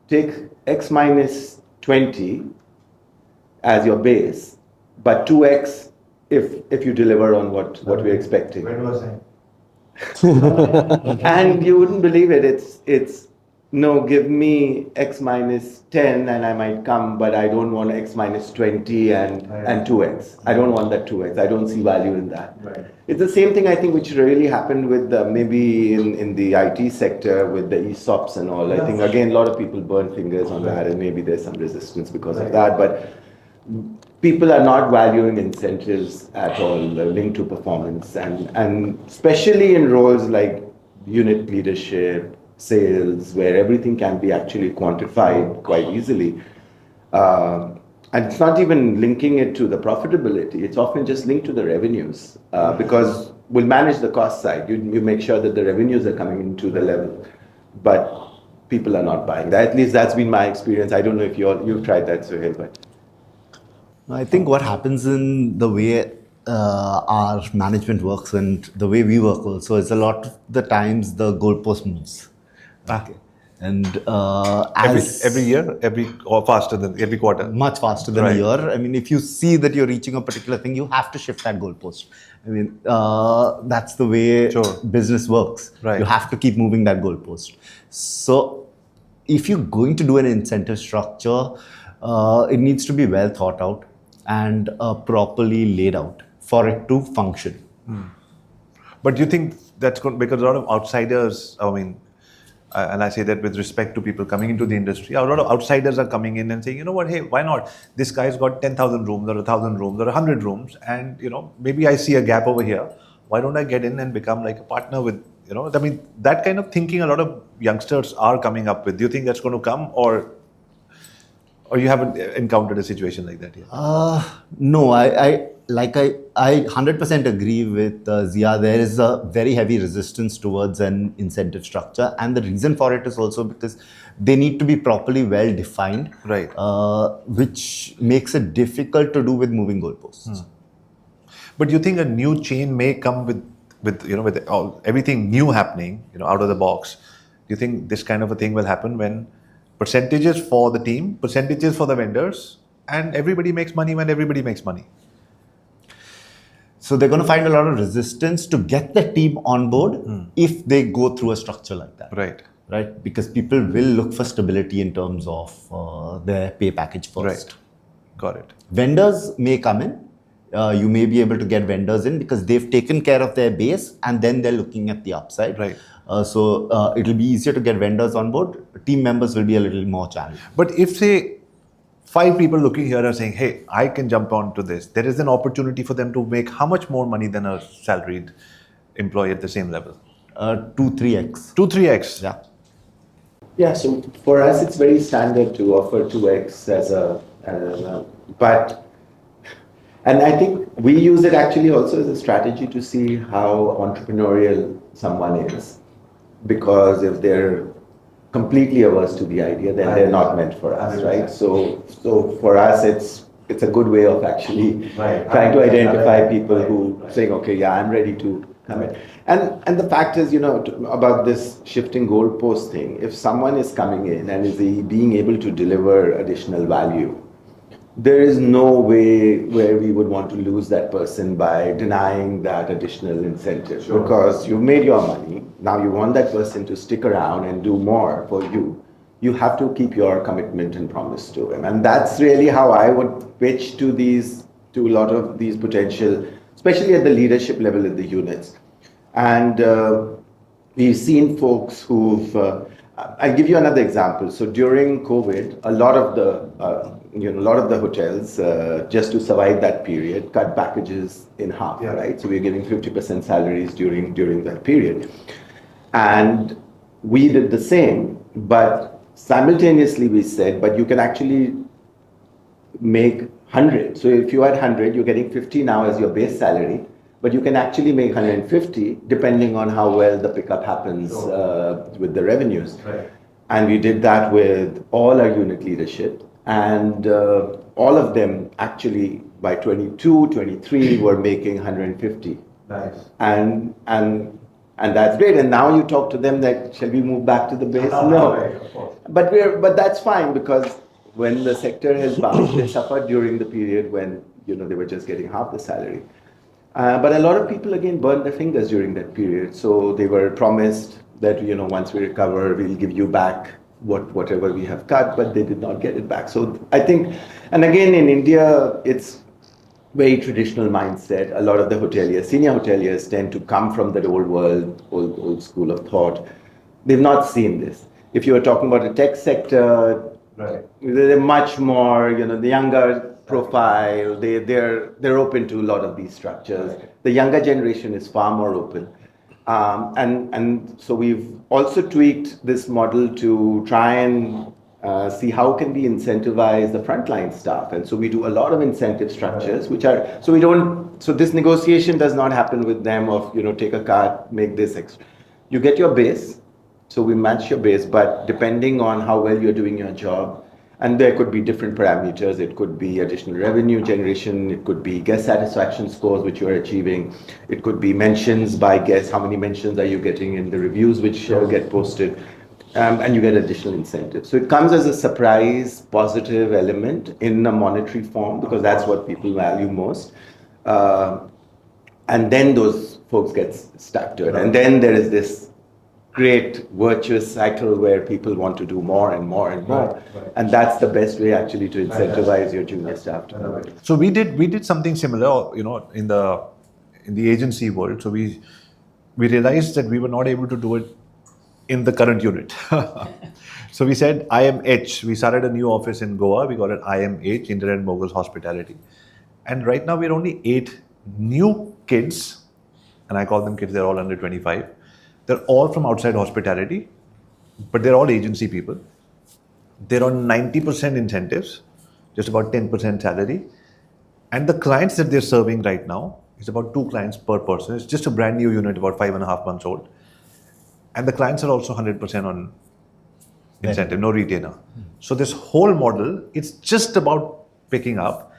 take X minus 20 as your base, but 2X if you deliver on what we're expecting. Where was I? And you wouldn't believe it. It's no, give me X minus 10 and I might come, but I don't want X minus 20 and 2X. I don't want that 2X. I don't see value in that. Right. It's the same thing, I think, which really happened with maybe in the IT sector with the ESOPs and all. I think, again, a lot of people burn fingers on that, and maybe there's some resistance because of that. But people are not valuing incentives at all linked to performance, and especially in roles like unit leadership, sales, where everything can be actually quantified quite easily. And it's not even linking it to the profitability. It's often just linked to the revenues, because we'll manage the cost side. You make sure that the revenues are coming into the level, but people are not buying that. At least that's been my experience. I don't know if you've tried that, Suhail, but I think what happens in the way our management works and the way we work also is a lot of the times the goalpost moves. Okay. And Every year, or faster than every quarter. Much faster than a year. I mean, if you see that you're reaching a particular thing, you have to shift that goalpost. I mean, that's the way business works. Right. You have to keep moving that goalpost. So if you're going to do an incentive structure, it needs to be well thought out and properly laid out for it to function. But do you think that's going, because a lot of outsiders, I mean, and I say that with respect to people coming into the industry, a lot of outsiders are coming in and saying, you know what, hey, why not? This guy's got 10,000 rooms or 1,000 rooms or 100 rooms, and maybe I see a gap over here. Why don't I get in and become like a partner with, I mean, that kind of thinking a lot of youngsters are coming up with. Do you think that's going to come, or you haven't encountered a situation like that yet? No, I 100% agree with Zia. There is a very heavy resistance towards an incentive structure, and the reason for it is also because they need to be properly well defined, Right. Which makes it difficult to do with moving goalposts. But do you think a new chain may come with everything new happening, out of the box? Do you think this kind of a thing will happen when percentages for the team, percentages for the vendors, and everybody makes money when everybody makes money? So they're going to find a lot of resistance to get the team on board if they go through a structure like that. Right? Because people will look for stability in terms of their pay package first. Right. Got it. Vendors may come in. You may be able to get vendors in because they've taken care of their base and then they're looking at the upside. Right. So it'll be easier to get vendors on board. Team members will be a little more challenging. But if, say, 5 people looking here are saying, hey, I can jump onto this, there is an opportunity for them to make how much more money than a salaried employee at the same level? 2-3x. 2-3x. Yeah. Yeah, so for us, it's very standard to offer 2x but I think we use it actually also as a strategy to see how entrepreneurial someone is. Because if they're completely averse to the idea, then they're not meant for us, right? So for us, it's a good way of actually trying to identify people who saying, okay, yeah, I'm ready to come in. And the fact is, about this shifting goalpost thing, if someone is coming in and is being able to deliver additional value, there is no way where we would want to lose that person by denying that additional incentive. Sure. Because you've made your money, now you want that person to stick around and do more for you. You have to keep your commitment and promise to him. And that's really how I would pitch to a lot of these potential, especially at the leadership level in the units. And we've seen folks who've, I'll give you another example. So during COVID, a lot of the hotels, just to survive that period, cut packages in half, right? So we're giving 50% salaries during that period. And we did the same, but simultaneously we said, but you can actually make 100. So if you had 100, you're getting 50 now as your base salary, but you can actually make 150 depending on how well the pickup happens with the revenues. Right. And we did that with all our unit leadership. And all of them actually by 22, 23 were making 150. Nice. And that's great. And now you talk to them that, shall we move back to the base? No. Right, of course. But that's fine, because when the sector has bounced, they suffered during the period when they were just getting half the salary. But a lot of people again burned their fingers during that period. So they were promised that once we recover, we'll give you back whatever we have cut, but they did not get it back. So I think, and again in India, it's very traditional mindset. A lot of the hoteliers, senior hoteliers, tend to come from that old world, old school of thought. They've not seen this. If you are talking about the tech sector, right, they're much more, the younger profile. They're open to a lot of these structures. Right. The younger generation is far more open. And so we've also tweaked this model to try and see how can we incentivize the frontline staff. And so we do a lot of incentive structures, which are, so this negotiation does not happen with them of, take a card, make this extra. You get your base, so we match your base, but depending on how well you're doing your job, and there could be different parameters. It could be additional revenue generation. It could be guest satisfaction scores, which you are achieving. It could be mentions by guests. How many mentions are you getting in the reviews which get posted? And you get additional incentives. So it comes as a surprise, positive element in a monetary form, because that's what people value most. And then those folks get stuck to it. And then there is this great virtuous cycle where people want to do more and more and more. Right. And that's the best way actually to incentivize your junior staff to do it. So we did something similar, in the agency world. So we realized that we were not able to do it in the current unit. So we said IMH. We started a new office in Goa. We call it IMH, Indian and Moguls Hospitality. And right now we're only 8 new kids, and I call them kids, they're all under 25. They're all from outside hospitality, but they're all agency people. They're on 90% incentives, just about 10% salary. And the clients that they're serving right now is about 2 clients per person. It's just a brand new unit, about 5.5 months old. And the clients are also 100% on incentive, no retainer. So this whole model, it's just about picking up.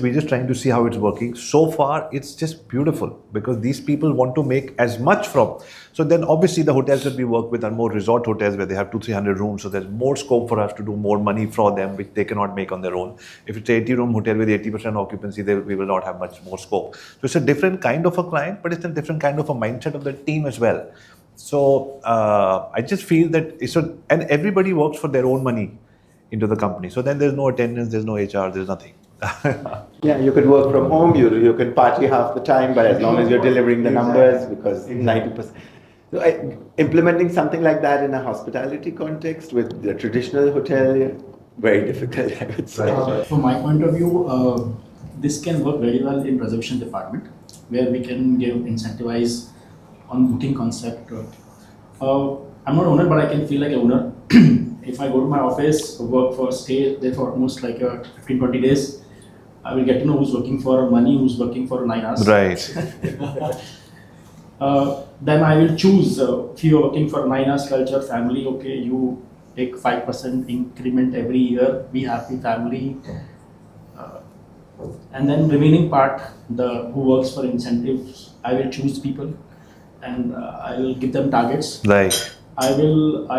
We're just trying to see how it's working. So far, it's just beautiful, because these people want to make as much from. So then obviously the hotels that we work with are more resort hotels where they have 200-300 rooms. So there's more scope for us to do more money for them, which they cannot make on their own. If it's an 80-room hotel with 80% occupancy, we will not have much more scope. So it's a different kind of a client, but it's a different kind of a mindset of the team as well. So I just feel that, and everybody works for their own money into the company. So then there's no attendance, there's no HR, there's nothing. Yeah, you could work from home, you can party half the time, but as long as you're delivering the numbers, because 90%. So implementing something like that in a hospitality context with the traditional hotel, very difficult, I would say. From my point of view, this can work very well in reservation department, where we can give incentivize on booking concept. I'm not owner, but I can feel like an owner. If I go to my office, work for stay there for almost like 15, 20 days, I will get to know who's working for money, who's working for 9 hours. Right. Then I will choose if you are working for 9 hours culture family. Okay, you take 5% increment every year. Be happy family. And then remaining part, the who works for incentives, I will choose people, and I will give them targets. Right. I will,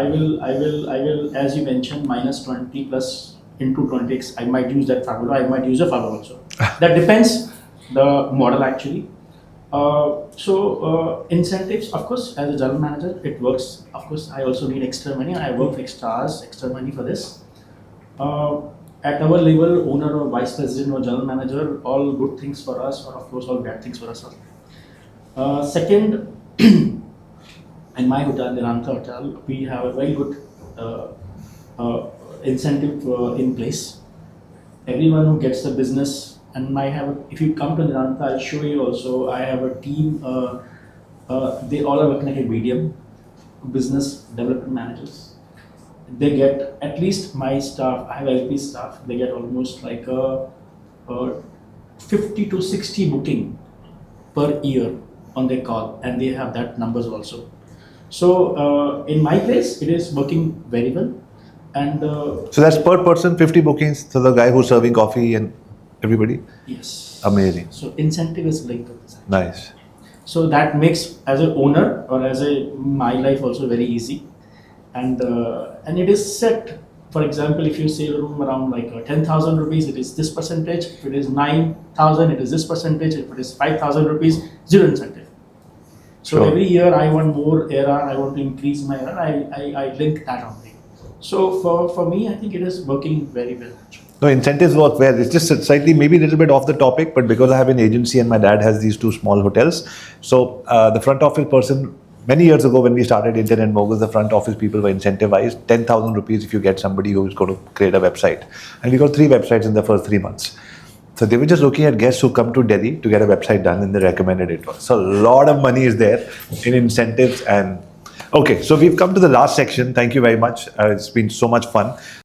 as you mentioned, minus 20 plus into 20x. I might use that formula. I might use a formula also. That depends the model actually. Incentives, of course, as a general manager, it works. Of course, I also need extra money. I work extra hours, extra money for this. At our level, owner or vice president or general manager, all good things for us, or of course, all bad things for us. Second, in my hotel, the Ranta Hotel, we have a very good incentive in place. Everyone who gets the business, and I have, if you come to Niranta, I'll show you also, I have a team, they all are working like a medium, business development managers. They get, at least my staff, I have LP staff, they get almost like a 50 to 60 booking per year on their call, and they have that numbers also. So in my place, it is working very well. And So that's per person, 50 bookings to the guy who's serving coffee and everybody? yes. Amazing. So incentive is linked to this. Nice. So that makes, as an owner or as a my life also very easy, and it is set. For example, if you say a room around like 10,000 rupees, it is this percentage. If it is 9,000, it is this percentage. If it is 5,000 rupees, zero incentive. So Sure. every year I want more ARR, I want to increase my ARR, I link that only. So for me, I think it is working very well. No, incentives work well. It's just slightly, maybe a little bit off the topic, but because I have an agency and my dad has these two small hotels, so the front office person, many years ago when we started Indian and Moguls, the front office people were incentivized 10,000 rupees if you get somebody who is going to create a website. And we got 3 websites in the first 3 months. So they were just looking at guests who come to Delhi to get a website done, and they recommended it. So a lot of money is there in incentives. And okay, so we've come to the last section. Thank you very much. It's been so much fun.